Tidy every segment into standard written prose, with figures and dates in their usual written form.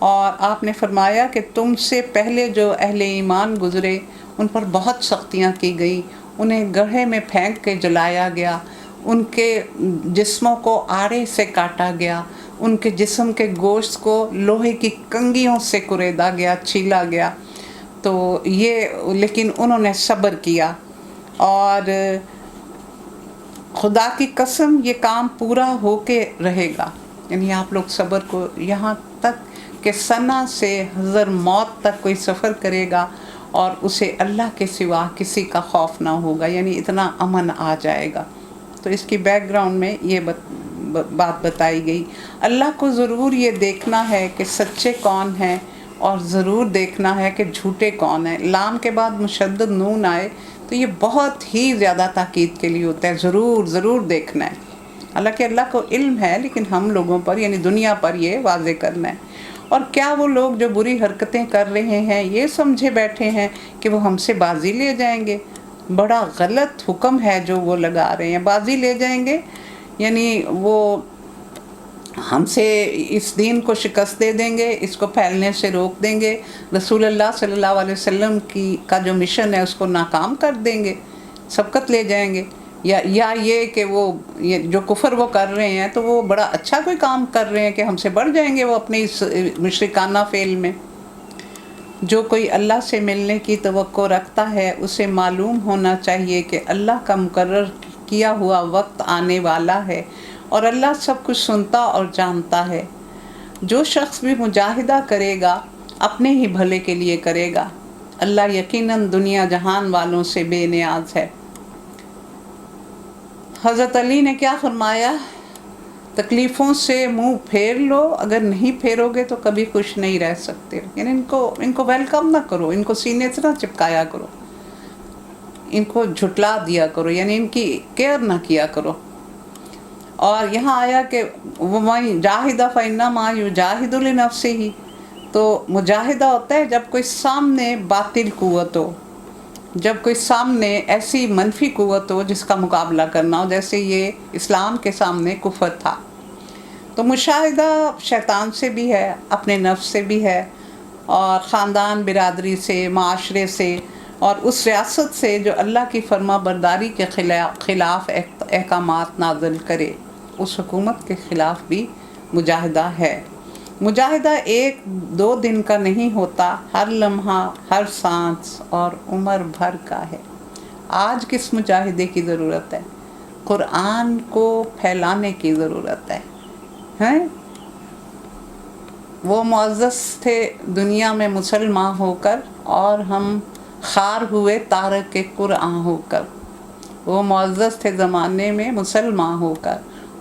اور آپ نے فرمایا کہ تم سے پہلے جو اہل ایمان گزرے ان پر بہت سختیاں کی گئیں، انہیں گڑھے میں پھینک کے جلایا گیا، ان کے جسموں کو آڑے سے کاٹا گیا، ان کے جسم کے گوشت کو لوہے کی کنگھیوں سے کریدا گیا، چھیلا گیا۔ تو یہ لیکن انہوں نے صبر کیا، اور خدا کی قسم یہ کام پورا ہو کے رہے گا۔ یعنی آپ لوگ صبر کو، یہاں تک کہ ثنا سے حضر موت تک کوئی سفر کرے گا اور اسے اللہ کے سوا کسی کا خوف نہ ہوگا، یعنی اتنا امن آ جائے گا۔ تو اس کی بیک گراؤنڈ میں یہ بات بتائی گئی۔ اللہ کو ضرور یہ دیکھنا ہے کہ سچے کون ہیں، اور ضرور دیکھنا ہے کہ جھوٹے کون ہیں۔ لام کے بعد مشدد نون آئے تو یہ بہت ہی زیادہ تاکید کے لیے ہوتا ہے، ضرور ضرور دیکھنا ہے۔ حالانکہ اللہ کو علم ہے، لیکن ہم لوگوں پر یعنی دنیا پر یہ واضح کرنا ہے۔ اور کیا وہ لوگ جو بری حرکتیں کر رہے ہیں یہ سمجھے بیٹھے ہیں کہ وہ ہم سے بازی لے جائیں گے؟ بڑا غلط حکم ہے جو وہ لگا رہے ہیں، بازی لے جائیں گے، یعنی وہ ہم سے اس دین کو شکست دے دیں گے، اس کو پھیلنے سے روک دیں گے، رسول اللہ صلی اللہ علیہ وسلم کا جو مشن ہے اس کو ناکام کر دیں گے، سبقت لے جائیں گے، یا یہ کہ وہ جو کفر وہ کر رہے ہیں تو وہ بڑا اچھا کوئی کام کر رہے ہیں کہ ہم سے بڑھ جائیں گے وہ اپنی اس مشرکانہ فعل میں۔ جو کوئی اللہ سے ملنے کی توقع رکھتا ہے اسے معلوم ہونا چاہیے کہ اللہ کا مقرر کیا ہوا وقت آنے والا ہے، اور اللہ سب کچھ سنتا اور جانتا ہے۔ جو شخص بھی مجاہدہ کرے گا اپنے ہی بھلے کے لیے کرے گا، اللہ یقیناً دنیا جہان والوں سے بے نیاز ہے۔ حضرت علی نے کیا فرمایا؟ تکلیفوں سے منہ پھیر لو، اگر نہیں پھیرو گے تو کبھی خوش نہیں رہ سکتے۔ یعنی ان کو ویلکم نہ کرو، ان کو سینے سے نہ چپکایا کرو، ان کو جھٹلا دیا کرو، یعنی ان کی کیئر نہ کیا کرو۔ اور یہاں آیا کہ وَمَن جَاهِدَ فَإِنَّمَا يُجَاهِدُ لِنَفْسِهِ، تو مجاہدہ ہوتا ہے جب کوئی سامنے باطل قوت ہو، جب کوئی سامنے ایسی منفی قوت ہو جس کا مقابلہ کرنا ہو، جیسے یہ اسلام کے سامنے کفر تھا۔ تو مشاہدہ شیطان سے بھی ہے، اپنے نفس سے بھی ہے، اور خاندان برادری سے، معاشرے سے، اور اس ریاست سے جو اللہ کی فرما برداری کے خلاف احکامات نازل کرے، اس حکومت کے خلاف بھی مجاہدہ ہے۔ مجاہدہ ایک دو دن کا نہیں ہوتا، ہر لمحہ، ہر سانس اور عمر بھر کا ہے۔ آج کس مجاہدے کی ضرورت ہے؟ قرآن کو پھیلانے کی ضرورت ہے۔ ہیں وہ معزز تھے دنیا میں مسلمان ہو کر، اور ہم خار ہوئے تارک قرآن ہو کر۔ وہ معزز تھے زمانے میں مسلمان ہو کر،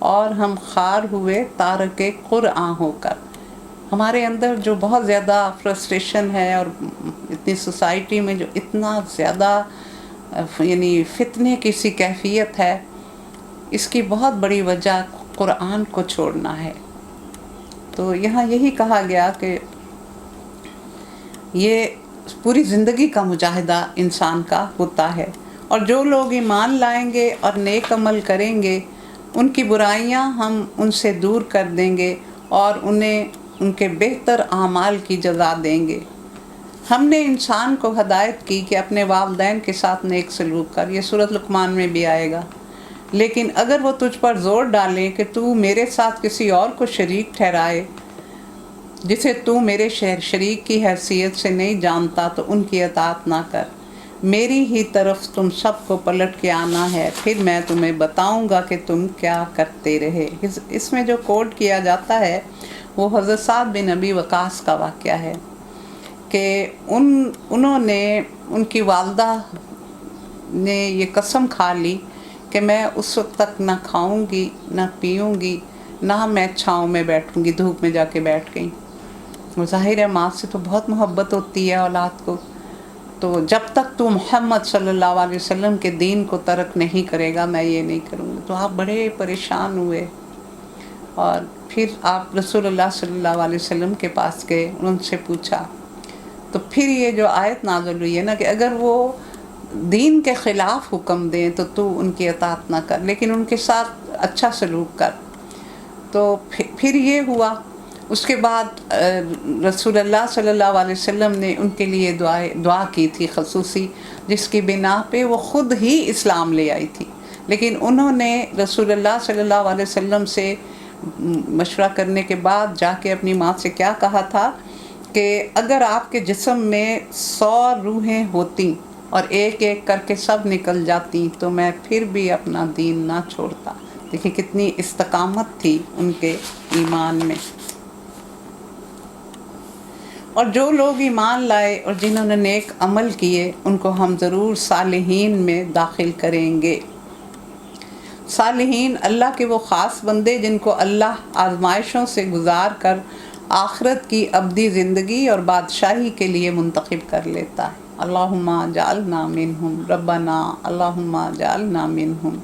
اور ہم خار ہوئے تارک قرآن ہو کر۔ ہمارے اندر جو بہت زیادہ فرسٹریشن ہے، اور اتنی سوسائٹی میں جو اتنا زیادہ یعنی فتنے کی سی کیفیت ہے، اس کی بہت بڑی وجہ قرآن کو چھوڑنا ہے۔ تو یہاں یہی کہا گیا کہ یہ پوری زندگی کا مجاہدہ انسان کا ہوتا ہے، اور جو لوگ ایمان لائیں گے اور نیک عمل کریں گے ان کی برائیاں ہم ان سے دور کر دیں گے، اور انہیں ان کے بہتر اعمال کی جزا دیں گے۔ ہم نے انسان کو ہدایت کی کہ اپنے والدین کے ساتھ نیک سلوک کر، یہ سورۃ لقمان میں بھی آئے گا، لیکن اگر وہ تجھ پر زور ڈالیں کہ تو میرے ساتھ کسی اور کو شریک ٹھہرائے جسے تو میرے شریک کی حیثیت سے نہیں جانتا، تو ان کی اطاعت نہ کر۔ میری ہی طرف تم سب کو پلٹ کے آنا ہے، پھر میں تمہیں بتاؤں گا کہ تم کیا کرتے رہے۔ اس میں جو کوٹ کیا جاتا ہے وہ حضرت سعد بن ابی وقاص کا واقعہ ہے کہ انہوں نے، ان کی والدہ نے یہ قسم کھا لی کہ میں اس وقت تک نہ کھاؤں گی نہ پیوں گی، نہ میں چھاؤں میں بیٹھوں گی، دھوپ میں جا کے بیٹھ گئی۔ ظاہر ہے ماں سے تو بہت محبت ہوتی ہے اولاد کو، تو جب تک تو محمد صلی اللہ علیہ وسلم کے دین کو ترک نہیں کرے گا میں یہ نہیں کروں گا۔ تو آپ بڑے پریشان ہوئے، اور پھر آپ رسول اللہ صلی اللہ علیہ وسلم کے پاس گئے، ان سے پوچھا، تو پھر یہ جو آیت نازل ہوئی ہے نا کہ اگر وہ دین کے خلاف حکم دیں تو ان کی اطاعت نہ کر، لیکن ان کے ساتھ اچھا سلوک کر۔ تو پھر یہ ہوا، اس کے بعد رسول اللہ صلی اللہ علیہ وسلم نے ان کے لیے دعا کی تھی خصوصی، جس کی بنا پہ وہ خود ہی اسلام لے آئی تھی، لیکن انہوں نے رسول اللہ صلی اللہ علیہ وسلم سے مشورہ کرنے کے بعد جا کے اپنی ماں سے کیا کہا تھا کہ اگر آپ کے جسم میں 100 روحیں ہوتی اور ایک ایک کر کے سب نکل جاتی تو میں پھر بھی اپنا دین نہ چھوڑتا۔ دیکھیں کتنی استقامت تھی ان کے ایمان میں۔ اور جو لوگ ایمان لائے اور جنہوں نے نیک عمل کیے ان کو ہم ضرور صالحین میں داخل کریں گے۔ صالحین اللہ کے وہ خاص بندے جن کو اللہ آزمائشوں سے گزار کر آخرت کی ابدی زندگی اور بادشاہی کے لیے منتخب کر لیتا ہے۔ اللہم جعلنا منہم ربنا اللہم جعلنا منہم۔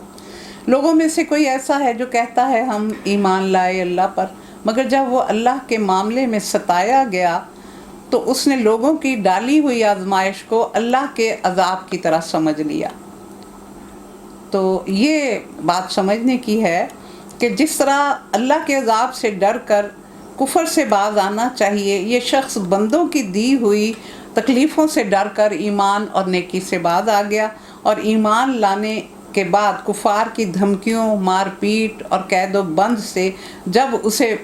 لوگوں میں سے کوئی ایسا ہے جو کہتا ہے ہم ایمان لائے اللہ پر، مگر جب وہ اللہ کے معاملے میں ستایا گیا تو اس نے لوگوں کی ڈالی ہوئی آزمائش کو اللہ کے عذاب کی طرح سمجھ لیا۔ تو یہ بات سمجھنے کی ہے کہ جس طرح اللہ کے عذاب سے ڈر کر کفر سے باز آنا چاہیے، یہ شخص بندوں کی دی ہوئی تکلیفوں سے ڈر کر ایمان اور نیکی سے باز آ گیا، اور ایمان لانے کے بعد کفار کی دھمکیوں، مار پیٹ اور قید و بند سے جب اسے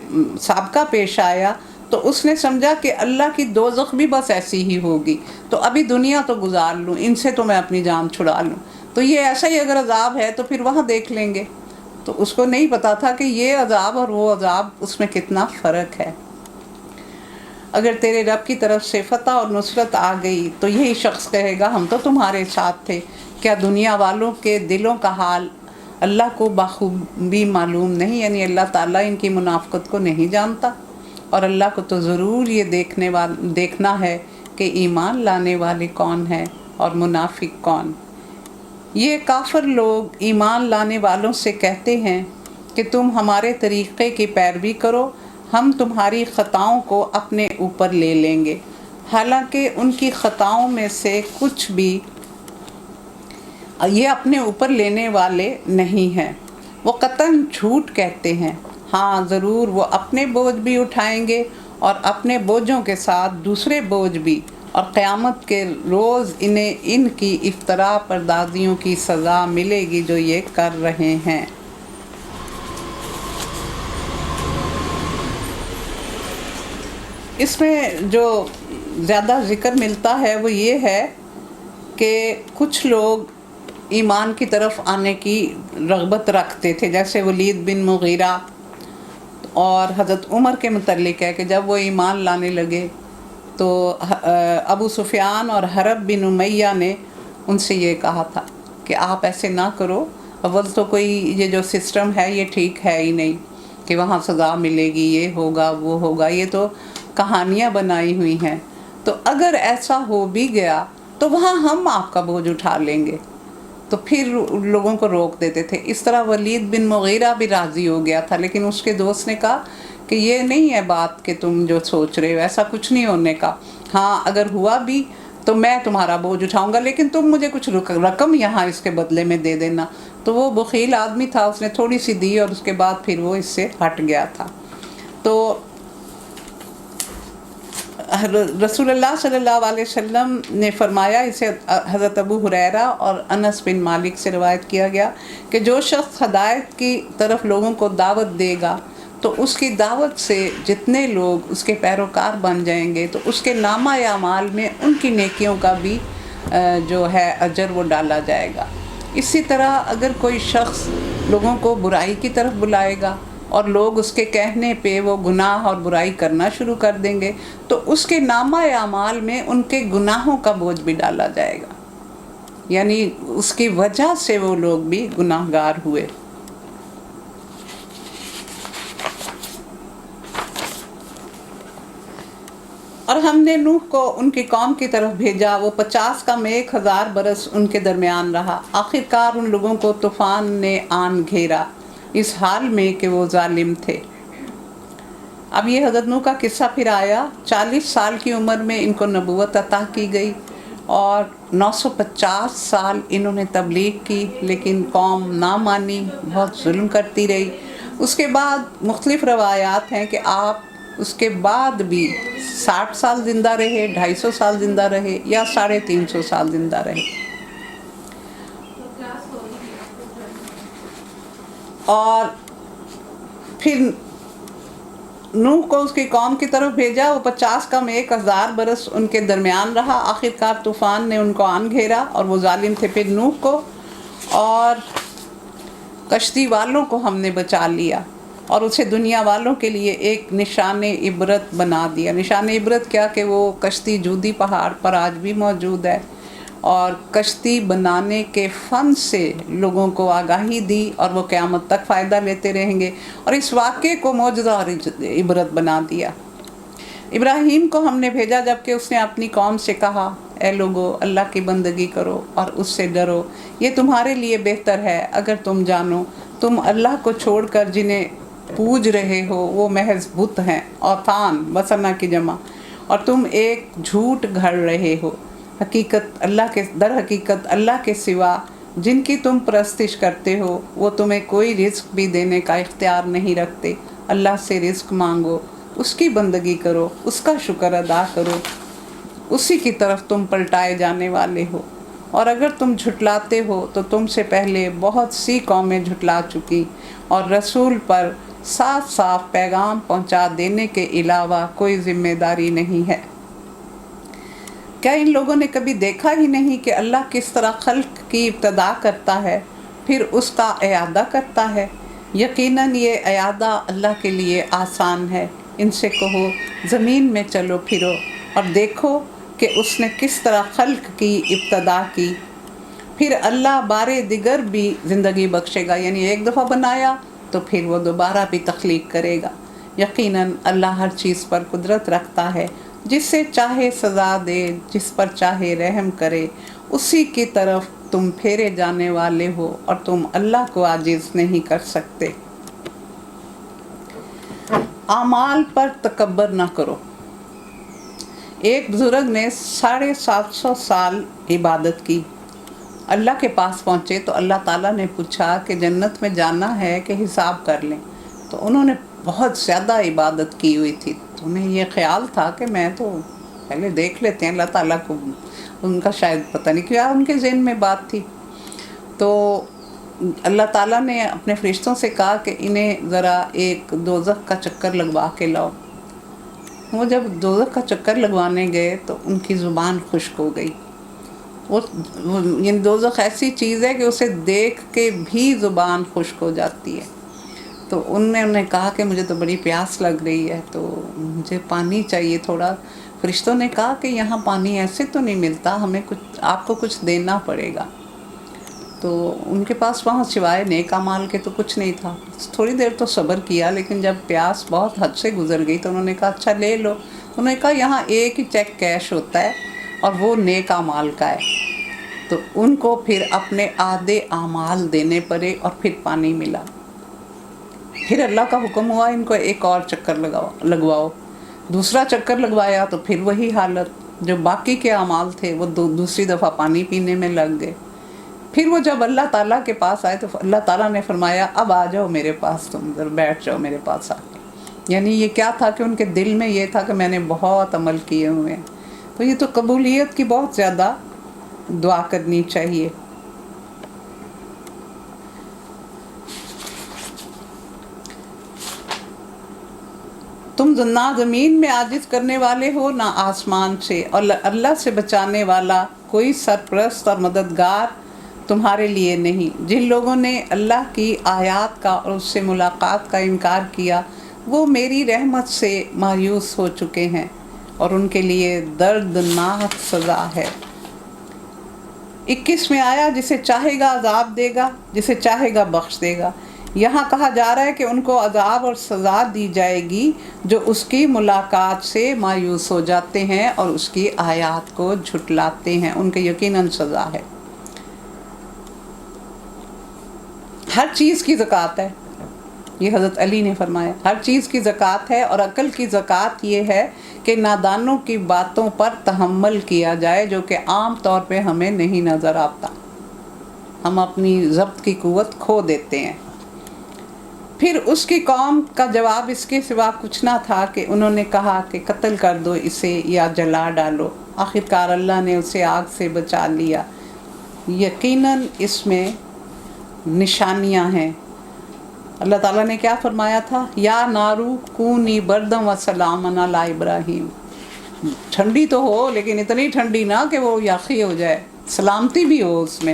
سابقہ پیش آیا تو اس نے سمجھا کہ اللہ کی دوزخ بھی بس ایسی ہی ہوگی، تو ابھی دنیا تو گزار لوں، ان سے تو میں اپنی جان چھڑا لوں، تو یہ ایسا ہی اگر عذاب ہے تو پھر وہاں دیکھ لیں گے۔ تو اس کو نہیں پتا تھا کہ یہ عذاب اور وہ عذاب اس میں کتنا فرق ہے۔ اگر تیرے رب کی طرف سے فتح اور نصرت آ گئی تو یہی شخص کہے گا ہم تو تمہارے ساتھ تھے۔ کیا دنیا والوں کے دلوں کا حال اللہ کو بخوبی معلوم نہیں؟ یعنی اللہ تعالیٰ ان کی منافقت کو نہیں جانتا، اور اللہ کو تو ضرور یہ دیکھنا ہے کہ ایمان لانے والے کون ہیں اور منافق کون۔ یہ کافر لوگ ایمان لانے والوں سے کہتے ہیں کہ تم ہمارے طریقے کی پیروی کرو، ہم تمہاری خطاؤں کو اپنے اوپر لے لیں گے، حالانکہ ان کی خطاؤں میں سے کچھ بھی یہ اپنے اوپر لینے والے نہیں ہیں۔ وہ قطعاً جھوٹ کہتے ہیں، ہاں ضرور وہ اپنے بوجھ بھی اٹھائیں گے اور اپنے بوجھوں کے ساتھ دوسرے بوجھ بھی، اور قیامت کے روز انہیں ان کی افتراء پردازیوں کی سزا ملے گی جو یہ کر رہے ہیں۔ اس میں جو زیادہ ذکر ملتا ہے وہ یہ ہے کہ کچھ لوگ ایمان کی طرف آنے کی رغبت رکھتے تھے، جیسے ولید بن مغیرہ، اور حضرت عمر کے متعلق ہے کہ جب وہ ایمان لانے لگے تو ابو سفیان اور حرب بن امیہ نے ان سے یہ کہا تھا کہ آپ ایسے نہ کرو، اول تو کوئی یہ جو سسٹم ہے یہ ٹھیک ہے ہی نہیں کہ وہاں سزا ملے گی، یہ ہوگا وہ ہوگا، یہ تو کہانیاں بنائی ہوئی ہیں، تو اگر ایسا ہو بھی گیا تو وہاں ہم آپ کا بوجھ اٹھا لیں گے، تو پھر لوگوں کو روک دیتے تھے۔ اس طرح ولید بن مغیرہ بھی راضی ہو گیا تھا، لیکن اس کے دوست نے کہا کہ یہ نہیں ہے بات کہ تم جو سوچ رہے ہو، ایسا کچھ نہیں ہونے کا، ہاں اگر ہوا بھی تو میں تمہارا بوجھ اٹھاؤں گا، لیکن تم مجھے کچھ رقم یہاں اس کے بدلے میں دے دینا۔ تو وہ بخیل آدمی تھا، اس نے تھوڑی سی دی اور اس کے بعد پھر وہ اس سے ہٹ گیا تھا۔ تو رسول اللہ صلی اللہ علیہ وسلم نے فرمایا، اسے حضرت ابو ہریرہ اور انس بن مالک سے روایت کیا گیا کہ جو شخص ہدایت کی طرف لوگوں کو دعوت دے گا تو اس کی دعوت سے جتنے لوگ اس کے پیروکار بن جائیں گے تو اس کے نامہ اعمال میں ان کی نیکیوں کا بھی جو ہے اجر وہ ڈالا جائے گا۔ اسی طرح اگر کوئی شخص لوگوں کو برائی کی طرف بلائے گا اور لوگ اس کے کہنے پہ وہ گناہ اور برائی کرنا شروع کر دیں گے تو اس کے نامہ اعمال میں ان کے گناہوں کا بوجھ بھی ڈالا جائے گا، یعنی اس کی وجہ سے وہ لوگ بھی گناہ گار ہوئے۔ اور ہم نے نوح کو ان کی قوم کی طرف بھیجا، وہ 50 کم 1000 برس ان کے درمیان رہا، آخرکار ان لوگوں کو طوفان نے آن گھیرا اس حال میں کہ وہ ظالم تھے۔ اب یہ حضرت نوح کا قصہ پھر آیا۔ 40 سال کی عمر میں ان کو نبوت عطا کی گئی اور 950 سال انہوں نے تبلیغ کی، لیکن قوم نہ مانی، بہت ظلم کرتی رہی۔ اس کے بعد مختلف روایات ہیں کہ آپ اس کے بعد بھی 60 سال زندہ رہے، 250 سال زندہ رہے یا 350 سال زندہ رہے. اور پھر نوح کو اس کی قوم کی طرف بھیجا، وہ 50 کم 1000 برس ان کے درمیان رہا. آخرکار طوفان نے ان کو آن گھیرا اور وہ ظالم تھے. پھر نوح کو اور کشتی والوں کو ہم نے بچا لیا اور اسے دنیا والوں کے لیے ایک نشان عبرت بنا دیا. نشان عبرت کیا کہ وہ کشتی جودی پہاڑ پر آج بھی موجود ہے، اور کشتی بنانے کے فن سے لوگوں کو آگاہی دی اور وہ قیامت تک فائدہ لیتے رہیں گے، اور اس واقعے کو معجزہ اور عبرت بنا دیا. ابراہیم کو ہم نے بھیجا جب کہ اس نے اپنی قوم سے کہا، اے لوگو اللہ کی بندگی کرو اور اس سے ڈرو، یہ تمہارے لیے بہتر ہے اگر تم جانو. تم اللہ کو چھوڑ کر جنہیں پوج رہے ہو وہ محض بت ہیں، اوثان وثنا کی جمع، اور تم ایک جھوٹ گھڑ رہے ہو. در حقیقت اللہ کے سوا جن کی تم پرستش کرتے ہو وہ تمہیں کوئی رزق بھی دینے کا اختیار نہیں رکھتے. اللہ سے رزق مانگو، اس کی بندگی کرو، اس کا شکر ادا کرو، اسی کی طرف تم پلٹائے جانے والے ہو. اور اگر تم جھٹلاتے ہو تو تم سے پہلے بہت سی قومیں جھٹلا چکی، اور رسول پر صاف صاف پیغام پہنچا دینے کے علاوہ کوئی ذمہ داری نہیں ہے. کیا ان لوگوں نے کبھی دیکھا ہی نہیں کہ اللہ کس طرح خلق کی ابتدا کرتا ہے پھر اس کا اعادہ کرتا ہے؟ یقیناً یہ اعادہ اللہ کے لیے آسان ہے. ان سے کہو زمین میں چلو پھرو اور دیکھو کہ اس نے کس طرح خلق کی ابتدا کی، پھر اللہ بارے دیگر بھی زندگی بخشے گا. یعنی ایک دفعہ بنایا تو پھر وہ دوبارہ بھی تخلیق کرے گا. یقیناً اللہ ہر چیز پر قدرت رکھتا ہے، جس سے چاہے سزا دے، جس پر چاہے رحم کرے. اسی کی طرف تم پھیرے جانے والے ہو اور تم اللہ کو عاجز نہیں کر سکتے. اعمال پر تکبر نہ کرو. ایک بزرگ نے 750 سال عبادت کی. اللہ کے پاس پہنچے تو اللہ تعالیٰ نے پوچھا کہ جنت میں جانا ہے کہ حساب کر لیں. تو انہوں نے بہت زیادہ عبادت کی ہوئی تھی، تو انہیں یہ خیال تھا کہ میں تو پہلے دیکھ لیتے ہیں اللہ تعالیٰ کو. ان کا شاید پتہ نہیں کیا ان کے ذہن میں بات تھی. تو اللہ تعالیٰ نے اپنے فرشتوں سے کہا کہ انہیں ذرا ایک دوزخ کا چکر لگوا کے لاؤ. وہ جب دوزخ کا چکر لگوانے گئے تو ان کی زبان خشک ہو گئی. یعنی دوزخ ایسی چیز ہے کہ اسے دیکھ کے بھی زبان خشک ہو جاتی ہے. تو انہوں نے کہا کہ مجھے تو بڑی پیاس لگ رہی ہے، تو مجھے پانی چاہیے تھوڑا. فرشتوں نے کہا کہ یہاں پانی ایسے تو نہیں ملتا، ہمیں آپ کو کچھ دینا پڑے گا. تو ان کے پاس وہاں سوائے نیک اعمال کے تو کچھ نہیں تھا. تھوڑی دیر تو صبر کیا، لیکن جب پیاس بہت حد سے گزر گئی تو انہوں نے کہا اچھا لے لو. انہوں نے کہا یہاں ایک ہی چیک کیش ہوتا ہے اور وہ نیک اعمال کا ہے. تو ان کو پھر اپنے آدھے اعمال دینے پڑے اور پھر پانی ملا. پھر اللہ کا حکم ہوا ان کو ایک اور چکر لگواؤ. دوسرا چکر لگوایا تو پھر وہی حالت. جو باقی کے اعمال تھے وہ دوسری دفعہ پانی پینے میں لگ گئے. پھر وہ جب اللہ تعالیٰ کے پاس آئے تو اللہ تعالیٰ نے فرمایا اب آ جاؤ میرے پاس، تم ادھر بیٹھ جاؤ میرے پاس آ کے. یعنی یہ کیا تھا کہ ان کے دل میں یہ تھا کہ میں نے بہت عمل کیے ہوئے ہیں. تو یہ تو قبولیت کی بہت زیادہ دعا کرنی چاہیے. تم نہ زمین میں عاجز کرنے والے ہو نہ آسمان سے، اور اللہ سے بچانے والا کوئی سرپرست اور مددگار تمہارے لیے نہیں. جن لوگوں نے اللہ کی آیات کا اور اس سے ملاقات کا انکار کیا وہ میری رحمت سے مایوس ہو چکے ہیں اور ان کے لیے دردناک سزا ہے. 21 میں آیا جسے چاہے گا عذاب دے گا، جسے چاہے گا بخش دے گا. یہاں کہا جا رہا ہے کہ ان کو عذاب اور سزا دی جائے گی جو اس کی ملاقات سے مایوس ہو جاتے ہیں اور اس کی آیات کو جھٹلاتے ہیں. ان کے یقیناً سزا ہے. ہر چیز کی زکوٰۃ ہے، یہ حضرت علی نے فرمایا. ہر چیز کی زکوٰۃ ہے، اور عقل کی زکوٰۃ یہ ہے کہ نادانوں کی باتوں پر تحمل کیا جائے جو کہ عام طور پہ ہمیں نہیں نظر آتا. ہم اپنی ضبط کی قوت کھو دیتے ہیں. پھر اس کی قوم کا جواب اس کے سوا کچھ نہ تھا کہ انہوں نے کہا کہ قتل کر دو اسے یا جلا ڈالو۔ آخرکار اللہ نے اسے آگ سے بچا لیا۔ یقیناً اس میں نشانیاں ہیں۔ اللہ تعالیٰ نے کیا فرمایا تھا؟ یا نارو کونی بردم و سلامن علی ابراہیم، ٹھنڈی تو ہو لیکن اتنی ٹھنڈی نہ کہ وہ یاخی ہو جائے، سلامتی بھی ہو اس میں۔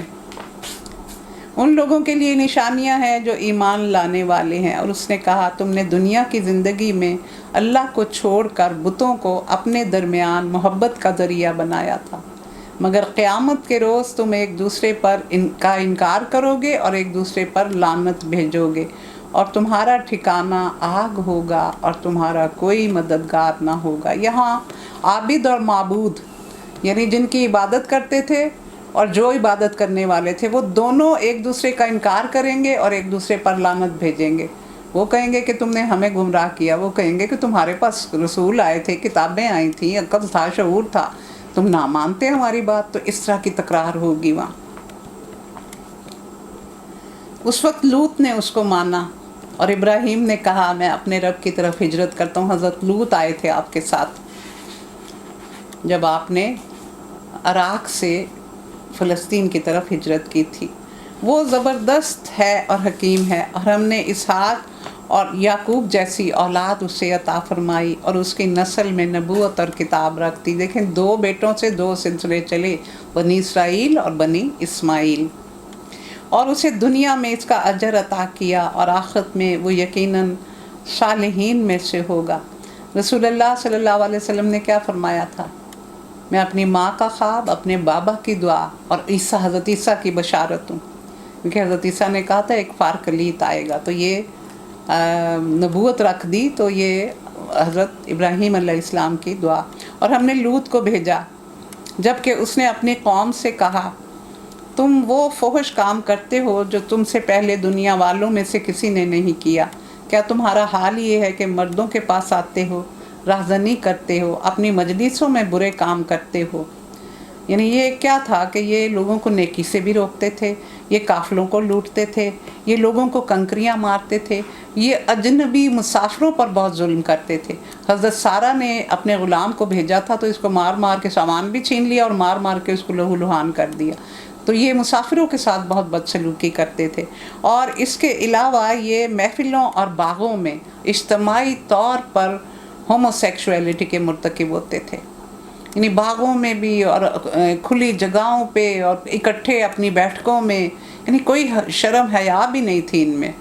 ان لوگوں کے لیے نشانیاں ہیں جو ایمان لانے والے ہیں۔ اور اس نے کہا تم نے دنیا کی زندگی میں اللہ کو چھوڑ کر بتوں کو اپنے درمیان محبت کا ذریعہ بنایا تھا، مگر قیامت کے روز تم ایک دوسرے پر کا انکار کرو گے اور ایک دوسرے پر لعنت بھیجو گے، اور تمہارا ٹھکانہ آگ ہوگا اور تمہارا کوئی مددگار نہ ہوگا۔ یہاں عابد اور معبود یعنی جن کی عبادت کرتے تھے اور جو عبادت کرنے والے تھے، وہ دونوں ایک دوسرے کا انکار کریں گے اور ایک دوسرے پر لعنت بھیجیں گے۔ وہ کہیں گے کہ تم نے ہمیں گمراہ کیا، وہ کہیں گے کہ تمہارے پاس رسول آئے تھے، کتابیں آئی تھیں، عقل تھا، شعور تھا، تم نہ مانتے ہماری بات۔ تو اس طرح کی تکرار ہوگی وہاں۔ اس وقت لوط نے اس کو مانا اور ابراہیم نے کہا میں اپنے رب کی طرف ہجرت کرتا ہوں۔ حضرت لوط آئے تھے آپ کے ساتھ جب آپ نے عراق سے فلسطین کی طرف ہجرت کی تھی۔ وہ زبردست ہے اور حکیم ہے، اور ہم نے اسحاق اور یعقوب جیسی اولاد اسے عطا فرمائی اور اس کی نسل میں نبوت اور کتاب رکھ دی۔ دیکھیں 2 بیٹوں سے 2 سلسلے چلے، بنی اسرائیل اور بنی اسماعیل، اور اسے دنیا میں اس کا اجر عطا کیا اور آخرت میں وہ یقیناً صالحین میں سے ہوگا۔ رسول اللہ صلی اللہ علیہ وسلم نے کیا فرمایا تھا؟ میں اپنی ماں کا خواب، اپنے بابا کی دعا اور حضرت عیسیٰ کی بشارت ہوں، کیونکہ حضرت عیسیٰ نے کہا تھا ایک فارکلیت آئے گا، تو یہ نبوت رکھ دی، تو یہ حضرت ابراہیم علیہ السلام کی دعا۔ اور ہم نے لوط کو بھیجا جب کہ اس نے اپنی قوم سے کہا تم وہ فحش کام کرتے ہو جو تم سے پہلے دنیا والوں میں سے کسی نے نہیں کیا۔ کیا تمہارا حال یہ ہے کہ مردوں کے پاس آتے ہو، راہزنی کرتے ہو، اپنی مجلسوں میں برے کام کرتے ہو؟ یعنی یہ کیا تھا کہ یہ لوگوں کو نیکی سے بھی روکتے تھے، یہ قافلوں کو لوٹتے تھے، یہ لوگوں کو کنکریاں مارتے تھے، یہ اجنبی مسافروں پر بہت ظلم کرتے تھے۔ حضرت سارہ نے اپنے غلام کو بھیجا تھا تو اس کو مار مار کے سامان بھی چھین لیا اور مار مار کے اس کو لہو لہان کر دیا۔ تو یہ مسافروں کے ساتھ بہت بدسلوکی کرتے تھے، اور اس کے علاوہ یہ محفلوں اور باغوں میں اجتماعی طور پر ہومو سیکشولیٹی کے مرتکب ہوتے تھے، یعنی باغوں میں بھی اور کھلی جگہوں پہ اور اکٹھے اپنی بیٹھکوں میں، یعنی کوئی شرم حیا بھی نہیں تھی ان میں۔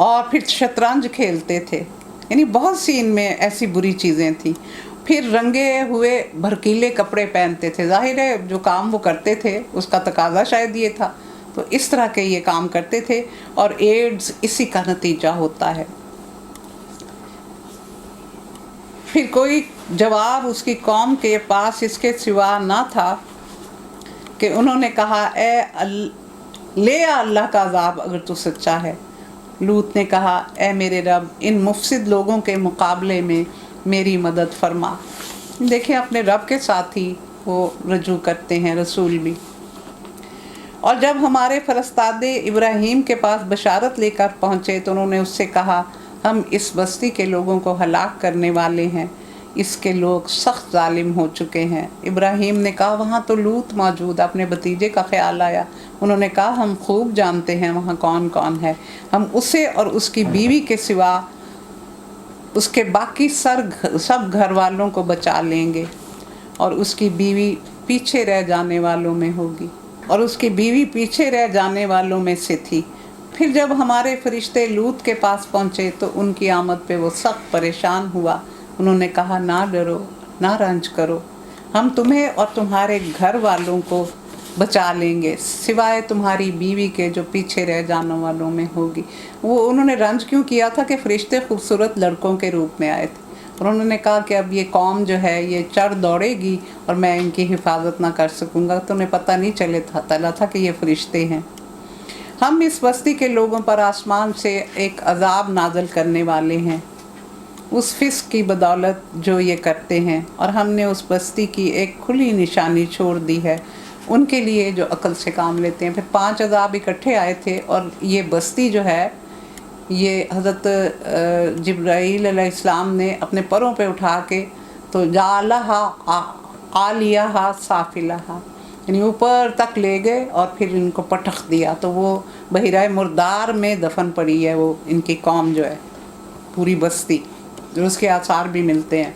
اور پھر شطرنج کھیلتے تھے، یعنی بہت سی ان میں ایسی بری چیزیں تھیں۔ پھر رنگے ہوئے بھڑکیلے کپڑے پہنتے تھے، ظاہر ہے جو کام وہ کرتے تھے اس کا تقاضا شاید یہ تھا، تو اس طرح کے یہ کام کرتے تھے، اور ایڈز اسی کا نتیجہ ہوتا ہے۔ پھر کوئی جواب اس کی قوم کے پاس اس کے سوا نہ تھا کہ انہوں نے کہا لے آ اللہ کا عذاب اگر تو سچا ہے۔ لوط نے کہا اے میرے رب، ان مفسد لوگوں کے مقابلے میں میری مدد فرما۔ دیکھیں اپنے رب کے ساتھ ہی وہ رجوع کرتے ہیں رسول بھی۔ اور جب ہمارے فرستادے ابراہیم کے پاس بشارت لے کر پہنچے تو انہوں نے اس سے کہا ہم اس بستی کے لوگوں کو ہلاک کرنے والے ہیں، اس کے لوگ سخت ظالم ہو چکے ہیں۔ ابراہیم نے کہا وہاں تو لوط موجود، اپنے بھتیجے کا خیال آیا۔ انہوں نے کہا ہم خوب جانتے ہیں وہاں کون کون ہے، ہم اسے اور اس کی بیوی کے سوا اس کے باقی سب گھر والوں کو بچا لیں گے، اور اس کی بیوی پیچھے رہ جانے والوں میں ہوگی، اور اس کی بیوی پیچھے رہ جانے والوں میں سے تھی۔ پھر جب ہمارے فرشتے لوط کے پاس پہنچے تو ان کی آمد پہ وہ سخت پریشان ہوا۔ انہوں نے کہا نہ ڈرو، نہ رنج کرو، ہم تمہیں اور تمہارے گھر والوں کو بچا لیں گے، سوائے تمہاری بیوی کے جو پیچھے رہ جانے والوں میں ہوگی۔ انہوں نے رنج کیوں کیا تھا کہ فرشتے خوبصورت لڑکوں کے روپ میں آئے تھے، اور انہوں نے کہا کہ اب یہ قوم جو ہے یہ چڑھ دوڑے گی اور میں ان کی حفاظت نہ کر سکوں گا، تو انہیں پتہ نہیں چلا تھا کہ یہ فرشتے ہیں۔ ہم اس بستی کے لوگوں پر آسمان سے ایک عذاب نازل کرنے والے ہیں اس فسق کی بدولت جو یہ کرتے ہیں، اور ہم نے اس بستی کی ایک کھلی نشانی چھوڑ دی ہے ان کے لیے جو عقل سے کام لیتے ہیں۔ پھر 5 عذاب اکٹھے آئے تھے، اور یہ بستی جو ہے یہ حضرت جبرائیل علیہ السلام نے اپنے پروں پہ اٹھا کے تو جعلہا عالیہا سافلہا، یعنی اوپر تک لے گئے اور پھر ان کو پٹخ دیا، تو وہ بحیرہ مردار میں دفن پڑی ہے وہ ان کی قوم جو ہے، پوری بستی، جو اس کے آثار بھی ملتے ہیں۔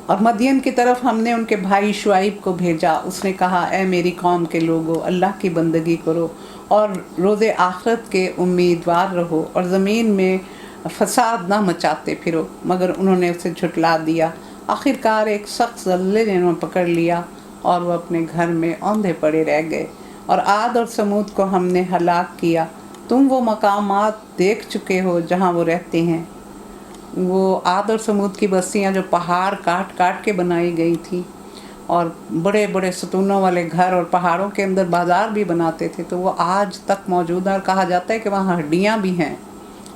اور مدین کی طرف ہم نے ان کے بھائی شعیب کو بھیجا، اس نے کہا اے میری قوم کے لوگو، اللہ کی بندگی کرو اور روز آخرت کے امیدوار رہو اور زمین میں فساد نہ مچاتے پھرو، مگر انہوں نے اسے جھٹلا دیا۔ آخر کار ایک سخت زلزلے نے انہیں پکڑ لیا اور وہ اپنے گھر میں اوندھے پڑے رہ گئے۔ اور عاد اور سمود کو ہم نے ہلاک کیا، تم وہ مقامات دیکھ چکے ہو جہاں وہ رہتے ہیں۔ وہ عاد اور سمود کی بستیاں جو پہاڑ کاٹ کاٹ کے بنائی گئی تھیں اور بڑے بڑے ستونوں والے گھر اور پہاڑوں کے اندر بازار بھی بناتے تھے، تو وہ آج تک موجود ہیں، اور کہا جاتا ہے کہ وہاں ہڈیاں بھی ہیں،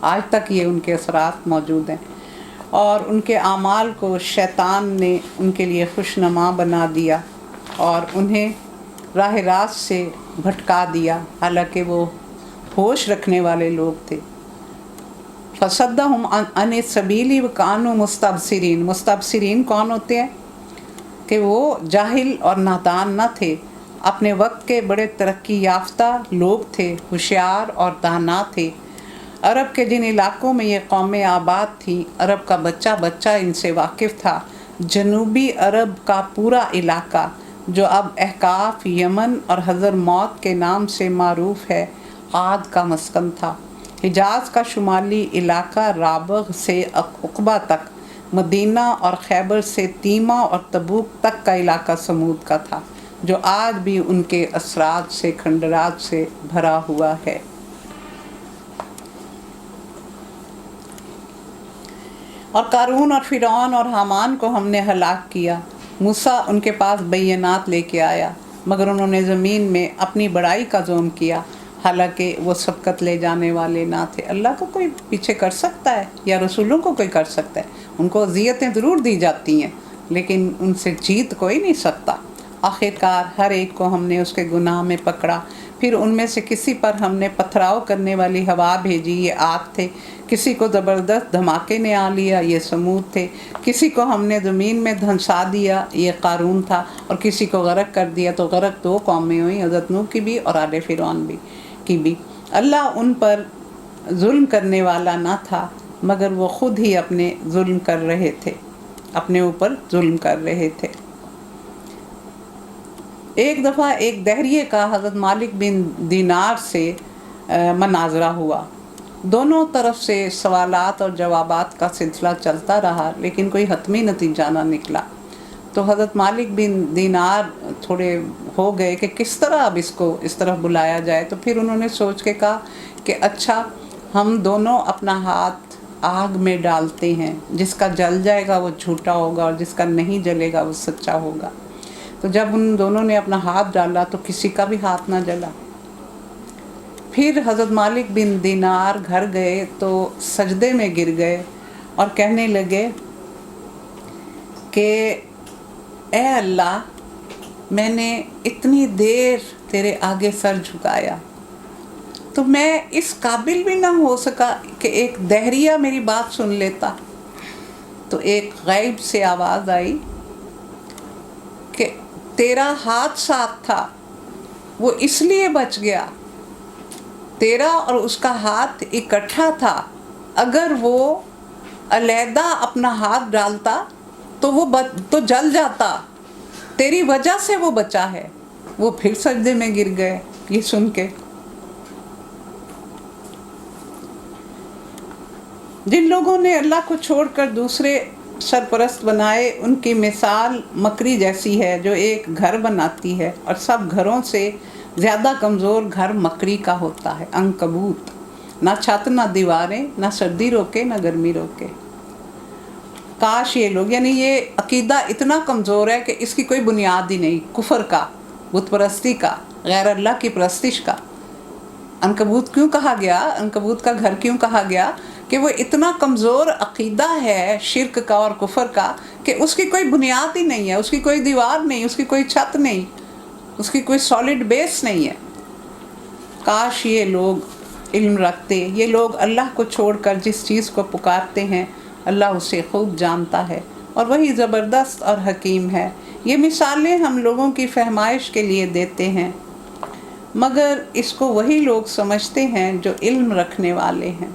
آج تک یہ ان کے اثرات موجود ہیں۔ اور ان کے اعمال کو شیطان نے ان کے لیے خوشنما بنا دیا اور انہیں راہ راست سے بھٹکا دیا، حالانکہ وہ ہوش رکھنے والے لوگ تھے۔ فصدہم عن السبیل وکانوا مستبصرین، مستبصرین کون ہوتے ہیں؟ کہ وہ جاہل اور نادان نہ تھے، اپنے وقت کے بڑے ترقی یافتہ لوگ تھے، ہوشیار اور دانا تھے۔ عرب کے جن علاقوں میں یہ قومیں آباد تھیں، عرب کا بچہ بچہ ان سے واقف تھا۔ جنوبی عرب کا پورا علاقہ جو اب احقاف، یمن اور حضر موت کے نام سے معروف ہے، عاد کا مسکن تھا۔ حجاز کا شمالی علاقہ رابغ سے عقبہ تک، مدینہ اور خیبر سے تیمہ اور تبوک تک کا علاقہ سمود کا تھا، جو آج بھی ان کے اثرات سے، کھنڈرات سے بھرا ہوا ہے۔ اور قارون اور فرعون اور حامان کو ہم نے ہلاک کیا۔ موسیٰ ان کے پاس بینات لے کے آیا، مگر انہوں نے زمین میں اپنی بڑائی کا ظلم کیا، حالانکہ وہ سبقت لے جانے والے نہ تھے۔ اللہ کو کوئی پیچھے کر سکتا ہے یا رسولوں کو کوئی کر سکتا ہے؟ ان کو اذیتیں ضرور دی جاتی ہیں، لیکن ان سے جیت کوئی نہیں سکتا۔ آخرکار ہر ایک کو ہم نے اس کے گناہ میں پکڑا، پھر ان میں سے کسی پر ہم نے پتھراؤ کرنے والی ہوا بھیجی، یہ عاد تھے۔ کسی کو زبردست دھماکے نے آ لیا، یہ سمود تھے۔ کسی کو ہم نے زمین میں دھنسا دیا، یہ قارون تھا۔ اور کسی کو غرق کر دیا، تو غرق دو قومیں ہوئیں، حضرت نوح کی بھی اور آل فرعون کی بھی۔ اللہ ان پر ظلم کرنے والا نہ تھا، مگر وہ خود ہی اپنے ظلم کر رہے تھے، اپنے اوپر ظلم کر رہے تھے۔ ایک دفعہ ایک دہریے کا حضرت مالک بن دینار سے مناظرہ ہوا، دونوں طرف سے سوالات اور جوابات کا سلسلہ چلتا رہا، لیکن کوئی حتمی نتیجہ نہ نکلا۔ تو حضرت مالک بن دینار تھوڑے ہو گئے کہ کس طرح اب اس کو اس طرف بلایا جائے، تو پھر انہوں نے سوچ کے کہا کہ اچھا، ہم دونوں اپنا ہاتھ آگ میں ڈالتے ہیں، جس کا جل جائے گا وہ جھوٹا ہوگا اور جس کا نہیں جلے گا وہ سچا ہوگا۔ تو جب ان دونوں نے اپنا ہاتھ ڈالا تو کسی کا بھی ہاتھ نہ جلا۔ پھر حضرت مالک بن دینار گھر گئے تو سجدے میں گر گئے اور کہنے لگے کہ اے اللہ، میں نے اتنی دیر تیرے آگے سر جھکایا تو میں اس قابل بھی نہ ہو سکا کہ ایک دہریہ میری بات سن لیتا۔ تو ایک غیب سے آواز آئی کہ تیرا ہاتھ ساتھ تھا، وہ اس لیے بچ گیا، تیرا اور اس کا ہاتھ اکٹھا تھا، اگر وہ علیحدہ اپنا ہاتھ ڈالتا تو وہ تو جل جاتا، تیری وجہ سے وہ بچا ہے۔ وہ پھر سجدے میں گر گئے یہ سن کے۔ جن لوگوں نے اللہ کو چھوڑ کر دوسرے سرپرست بنائے، ان کی مثال مکڑی جیسی ہے جو ایک گھر بناتی ہے، اور سب گھروں سے زیادہ کمزور گھر مکڑی کا ہوتا ہے، عنکبوت۔ نہ چھت، نہ دیواریں، نہ سردی روکے نہ گرمی روکے۔ کاش یہ لوگ، یعنی یہ عقیدہ اتنا کمزور ہے کہ اس کی کوئی بنیاد ہی نہیں، کفر کا، بت پرستی کا، غیر اللہ کی پرستش کا۔ عنکبوت کیوں کہا گیا، عنکبوت کا گھر کیوں کہا گیا؟ کہ وہ اتنا کمزور عقیدہ ہے شرک کا اور کفر کا کہ اس کی کوئی بنیاد ہی نہیں ہے، اس کی کوئی دیوار نہیں، اس کی کوئی چھت نہیں، اس کی کوئی سالڈ بیس نہیں ہے۔ کاش یہ لوگ علم رکھتے، یہ لوگ اللہ کو چھوڑ کر جس چیز کو پکارتے ہیں اللہ اسے خوب جانتا ہے اور وہی زبردست اور حکیم ہے۔ یہ مثالیں ہم لوگوں کی فہمائش کے لیے دیتے ہیں، مگر اس کو وہی لوگ سمجھتے ہیں جو علم رکھنے والے ہیں۔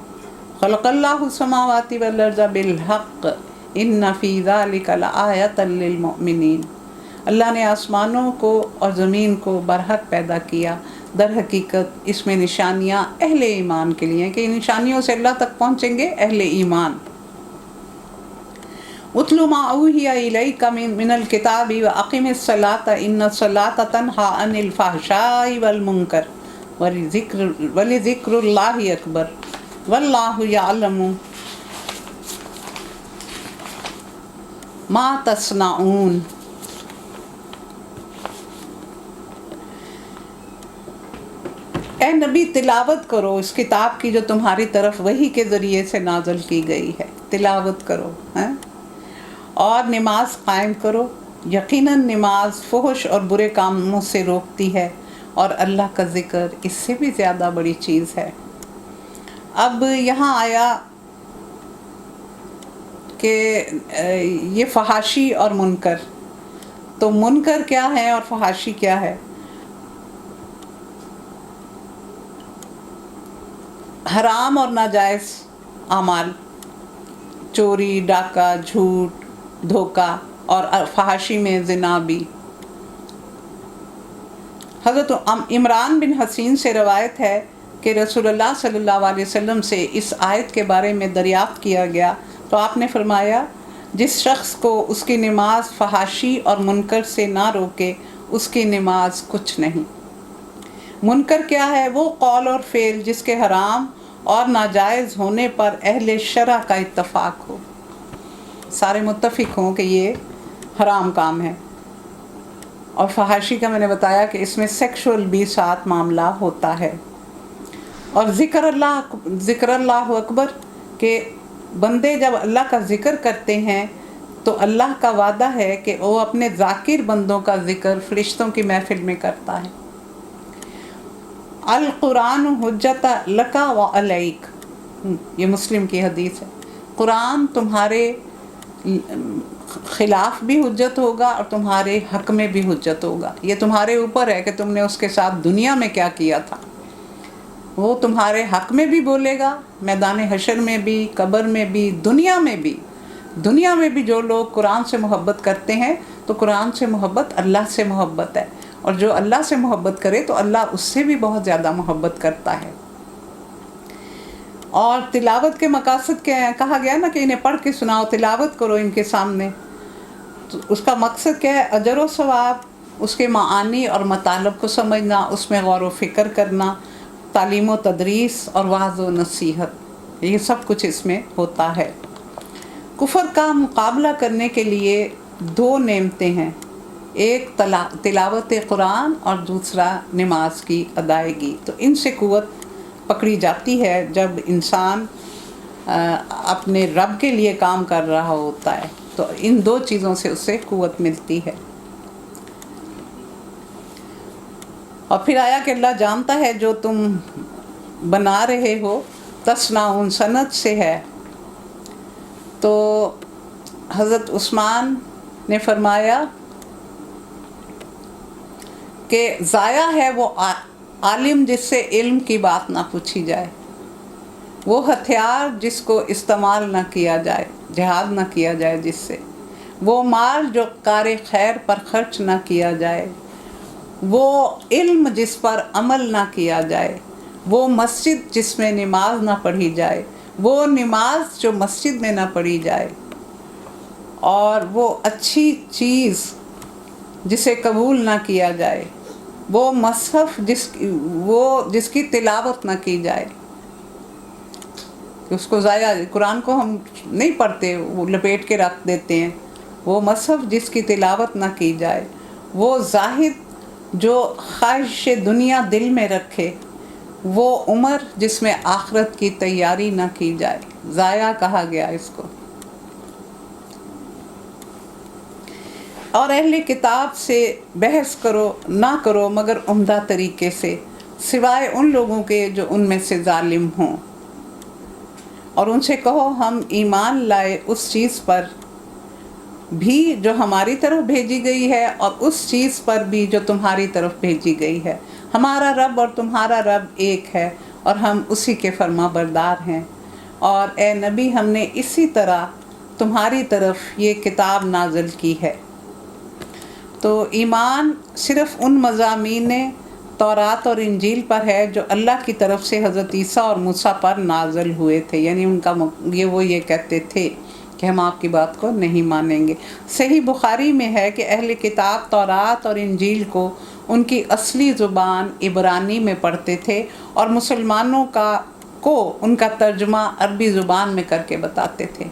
خلق اللہ السماوات والارض بالحق ان فی ذلک لآیۃ للمؤمنین۔ اللہ نے آسمانوں کو اور زمین کو برحق پیدا کیا، در حقیقت اس میں نشانیاں اہل ایمان کے لیے ہیں کہ ان نشانیوں سے اللہ تک پہنچیں گے اہل ایمان۔ اتل ما اوحی الیک من الکتاب واقم الصلاۃ ان الصلاۃ تنہی عن الفحشاء والمنکر ولذکر اللہ اکبر واللہ یعلم ما تصنعون۔ اے نبی تلاوت کرو اس کتاب کی جو تمہاری طرف وحی کے ذریعے سے نازل کی گئی ہے، تلاوت کرو اور نماز قائم کرو، یقیناً نماز فحش اور برے کاموں سے روکتی ہے اور اللہ کا ذکر اس سے بھی زیادہ بڑی چیز ہے۔ اب یہاں آیا کہ یہ فحاشی اور منکر، تو منکر کیا ہے اور فحاشی کیا ہے؟ حرام اور ناجائز اعمال، چوری، ڈاکہ، جھوٹ، دھوکہ، اور فحاشی میں زنا بھی۔ حضرت عمران بن حسین سے روایت ہے کہ رسول اللہ صلی اللہ علیہ وسلم سے اس آیت کے بارے میں دریافت کیا گیا تو آپ نے فرمایا جس شخص کو اس کی نماز فحاشی اور منکر سے نہ روکے اس کی نماز کچھ نہیں۔ منکر کیا ہے؟ وہ قول اور فعل جس کے حرام اور ناجائز ہونے پر اہل شرع کا اتفاق ہو، سارے متفق ہوں کہ یہ حرام کام ہے۔ اور فحاشی کا میں نے بتایا کہ اس میں سیکشول بھی ساتھ معاملہ ہوتا ہے۔ اور ذکر اللہ اکبر کہ بندے جب اللہ کا ذکر کرتے ہیں تو اللہ کا وعدہ ہے کہ وہ اپنے ذاکر بندوں کا ذکر فرشتوں کی محفل میں کرتا ہے۔ القرآن حجت لک و علیک، یہ مسلم کی حدیث ہے، قرآن تمہارے خلاف بھی حجت ہوگا اور تمہارے حق میں بھی حجت ہوگا۔ یہ تمہارے اوپر ہے کہ تم نے اس کے ساتھ دنیا میں کیا کیا تھا۔ وہ تمہارے حق میں بھی بولے گا، میدان حشر میں بھی، قبر میں بھی، دنیا میں بھی۔ دنیا میں بھی جو لوگ قرآن سے محبت کرتے ہیں تو قرآن سے محبت اللہ سے محبت ہے، اور جو اللہ سے محبت کرے تو اللہ اس سے بھی بہت زیادہ محبت کرتا ہے۔ اور تلاوت کے مقاصد کیا ہے؟ کہا گیا نا کہ انہیں پڑھ کے سناؤ، تلاوت کرو ان کے سامنے۔ تو اس کا مقصد کیا ہے؟ اجر و ثواب، اس کے معانی اور مطالب کو سمجھنا، اس میں غور و فکر کرنا، تعلیم و تدریس اور وعظ و نصیحت، یہ سب کچھ اس میں ہوتا ہے۔ کفر کا مقابلہ کرنے کے لیے دو نعمتیں ہیں، ایک تلاوت قرآن اور دوسرا نماز کی ادائیگی۔ تو ان سے قوت پکڑی جاتی ہے جب انسان اپنے رب کے لیے کام کر رہا ہوتا ہے، تو ان دو چیزوں سے اسے قوت ملتی ہے۔ اور پھر آیا کہ اللہ جانتا ہے جو تم بنا رہے ہو، تصنعون صنعت سے ہے۔ تو حضرت عثمان نے فرمایا کہ ضائع ہے وہ عالم جس سے علم کی بات نہ پوچھی جائے، وہ ہتھیار جس کو استعمال نہ کیا جائے، جہاد نہ کیا جائے جس سے، وہ مال جو کار خیر پر خرچ نہ کیا جائے، وہ علم جس پر عمل نہ کیا جائے، وہ مسجد جس میں نماز نہ پڑھی جائے، وہ نماز جو مسجد میں نہ پڑھی جائے، اور وہ اچھی چیز جسے قبول نہ کیا جائے، وہ مصحف جس کی تلاوت نہ کی جائے، کہ اس کو ضائع، قرآن کو ہم نہیں پڑھتے، وہ لپیٹ کے رکھ دیتے ہیں، وہ مصحف جس کی تلاوت نہ کی جائے، وہ زاہد جو خواہش دنیا دل میں رکھے، وہ عمر جس میں آخرت کی تیاری نہ کی جائے، ضائع کہا گیا اس کو۔ اور اہل کتاب سے بحث کرو نہ کرو مگر عمدہ طریقے سے، سوائے ان لوگوں کے جو ان میں سے ظالم ہوں، اور ان سے کہو ہم ایمان لائے اس چیز پر بھی جو ہماری طرف بھیجی گئی ہے اور اس چیز پر بھی جو تمہاری طرف بھیجی گئی ہے، ہمارا رب اور تمہارا رب ایک ہے اور ہم اسی کے فرما بردار ہیں، اور اے نبی ہم نے اسی طرح تمہاری طرف یہ کتاب نازل کی ہے۔ تو ایمان صرف ان مضامین تورات اور انجیل پر ہے جو اللہ کی طرف سے حضرت عیسیٰ اور موسیٰ پر نازل ہوئے تھے، یعنی ان کا یہ کہتے تھے کہ ہم آپ کی بات کو نہیں مانیں گے۔ صحیح بخاری میں ہے کہ اہل کتاب تورات اور انجیل کو ان کی اصلی زبان عبرانی میں پڑھتے تھے اور مسلمانوں کو ان کا ترجمہ عربی زبان میں کر کے بتاتے تھے۔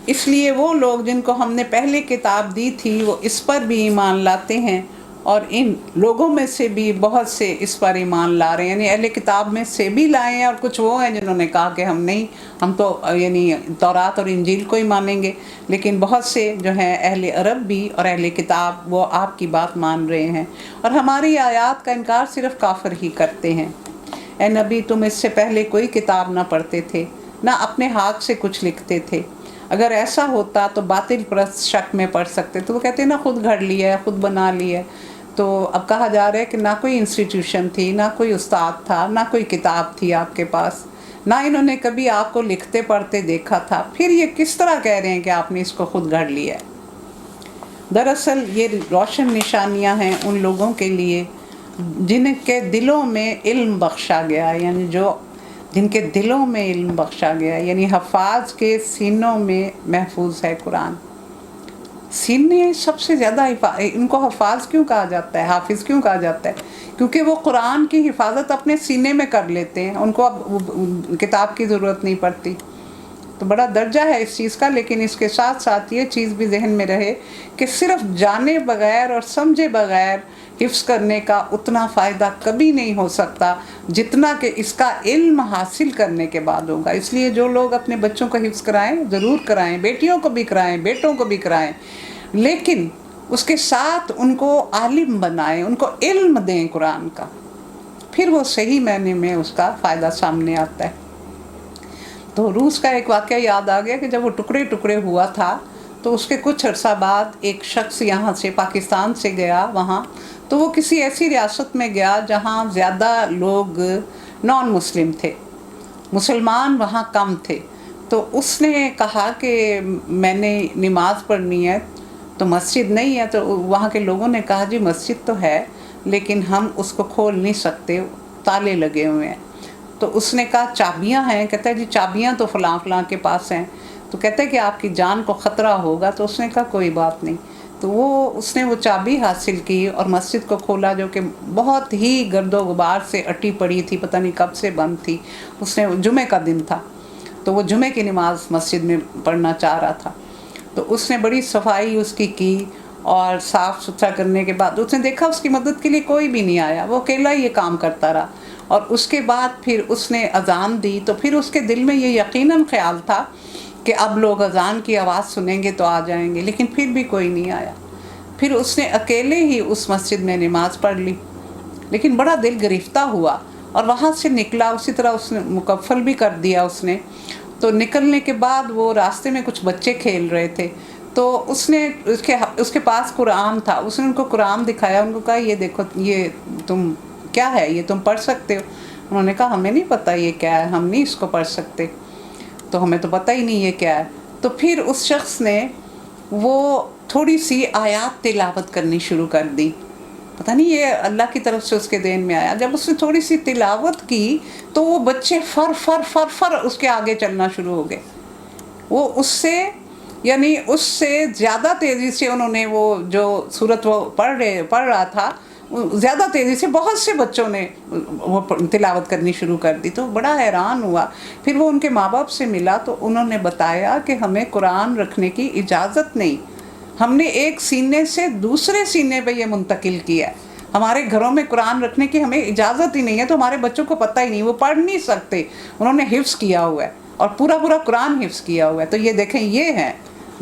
اس لیے وہ لوگ جن کو ہم نے پہلے کتاب دی تھی وہ اس پر بھی ایمان لاتے ہیں، اور ان لوگوں میں سے بھی بہت سے اس پر ایمان لا رہے ہیں، یعنی اہل کتاب میں سے بھی لائے ہیں، اور کچھ وہ ہیں جنہوں نے کہا کہ ہم تو یعنی تورات اور انجیل کو ہی مانیں گے، لیکن بہت سے جو ہیں اہل عرب بھی اور اہل کتاب وہ آپ کی بات مان رہے ہیں، اور ہماری آیات کا انکار صرف کافر ہی کرتے ہیں۔ اے نبی تم اس سے پہلے کوئی کتاب نہ پڑھتے تھے، نہ اپنے ہاتھ سے کچھ لکھتے تھے، اگر ایسا ہوتا تو باطل پرست شک میں پڑ سکتے۔ تو وہ کہتے ہیں نا خود گھڑ لیا ہے، خود بنا لیا ہے۔ تو اب کہا جا رہا ہے کہ نہ کوئی انسٹیٹیوشن تھی، نہ کوئی استاد تھا، نہ کوئی کتاب تھی آپ کے پاس، نہ انہوں نے کبھی آپ کو لکھتے پڑھتے دیکھا تھا، پھر یہ کس طرح کہہ رہے ہیں کہ آپ نے اس کو خود گھڑ لیا ہے؟ دراصل یہ روشن نشانیاں ہیں ان لوگوں کے لیے جن کے دلوں میں علم بخشا گیا، یعنی جن کے دلوں میں علم بخشا گیا، یعنی حفاظ کے سینوں میں محفوظ ہے قرآن۔ سینے سب سے زیادہ ان کو حفاظ کیوں کہا جاتا ہے، حافظ کیوں کہا جاتا ہے؟ کیونکہ وہ قرآن کی حفاظت اپنے سینے میں کر لیتے ہیں، ان کو اب کتاب کی ضرورت نہیں پڑتی۔ تو بڑا درجہ ہے اس چیز کا، لیکن اس کے ساتھ ساتھ یہ چیز بھی ذہن میں رہے کہ صرف جانے بغیر اور سمجھے بغیر حفظ کرنے کا اتنا فائدہ کبھی نہیں ہو سکتا جتنا کہ اس کا علم حاصل کرنے کے بعد ہوگا۔ اس لیے جو لوگ اپنے بچوں کو حفظ کرائیں ضرور کرائیں، بیٹیوں کو بھی کرائیں، بیٹوں کو بھی کرائیں، لیکن اس کے ساتھ ان کو عالم بنائیں، ان کو علم دیں قرآن کا، پھر وہ صحیح معنی میں اس کا فائدہ سامنے آتا ہے۔ تو روس کا ایک واقعہ یاد آ گیا کہ جب وہ ٹکڑے ٹکڑے ہوا تھا تو اس کے کچھ عرصہ بعد ایک شخص یہاں سے پاکستان سے گیا وہاں، تو وہ کسی ایسی ریاست میں گیا جہاں زیادہ لوگ نان مسلم تھے، مسلمان وہاں کم تھے۔ تو اس نے کہا کہ میں نے نماز پڑھنی ہے تو مسجد نہیں ہے، تو وہاں کے لوگوں نے کہا جی مسجد تو ہے لیکن ہم اس کو کھول نہیں سکتے، تالے لگے ہوئے ہیں۔ تو اس نے کہا چابیاں ہیں؟ کہتا ہے جی چابیاں تو فلاں فلاں کے پاس ہیں۔ تو کہتا ہے کہ آپ کی جان کو خطرہ ہوگا، تو اس نے کہا کوئی بات نہیں۔ تو اس نے وہ چابی حاصل کی اور مسجد کو کھولا، جو کہ بہت ہی گرد و غبار سے اٹی پڑی تھی، پتہ نہیں کب سے بند تھی۔ اس نے جمعہ کا دن تھا تو وہ جمعہ کی نماز مسجد میں پڑھنا چاہ رہا تھا، تو اس نے بڑی صفائی اس کی اور صاف ستھرا کرنے کے بعد اس نے دیکھا اس کی مدد کے لیے کوئی بھی نہیں آیا، وہ اکیلا یہ کام کرتا رہا۔ اور اس کے بعد پھر اس نے اذان دی تو پھر اس کے دل میں یہ یقیناً خیال تھا کہ اب لوگ اذان کی آواز سنیں گے تو آ جائیں گے، لیکن پھر بھی کوئی نہیں آیا۔ پھر اس نے اکیلے ہی اس مسجد میں نماز پڑھ لی، لیکن بڑا دل گرفتہ ہوا، اور وہاں سے نکلا اسی طرح اس نے مکفل بھی کر دیا اس نے۔ تو نکلنے کے بعد وہ راستے میں کچھ بچے کھیل رہے تھے، تو اس کے پاس قرآن تھا، اس نے ان کو قرآن دکھایا، ان کو کہا یہ دیکھو یہ تم کیا ہے، یہ تم پڑھ سکتے ہو؟ انہوں نے کہا ہمیں نہیں پتہ یہ کیا ہے، ہم نہیں اس کو پڑھ سکتے، تو ہمیں تو پتہ ہی نہیں یہ کیا ہے۔ تو پھر اس شخص نے وہ تھوڑی سی آیات تلاوت کرنی شروع کر دی، پتہ نہیں یہ اللہ کی طرف سے اس کے ذہن میں آیا۔ جب اس نے تھوڑی سی تلاوت کی تو وہ بچے فر فر فر فر اس کے آگے چلنا شروع ہو گئے، وہ اس سے زیادہ تیزی سے انہوں نے وہ جو سورت وہ پڑھ رہا تھا زیادہ تیزی سے بہت سے بچوں نے وہ تلاوت کرنی شروع کر دی۔ تو بڑا حیران ہوا، پھر وہ ان کے ماں باپ سے ملا تو انہوں نے بتایا کہ ہمیں قرآن رکھنے کی اجازت نہیں، ہم نے ایک سینے سے دوسرے سینے پہ یہ منتقل کیا ہے، ہمارے گھروں میں قرآن رکھنے کی ہمیں اجازت ہی نہیں ہے، تو ہمارے بچوں کو پتہ ہی نہیں، وہ پڑھ نہیں سکتے، انہوں نے حفظ کیا ہوا ہے اور پورا قرآن حفظ کیا ہوا ہے۔ تو یہ دیکھیں یہ ہیں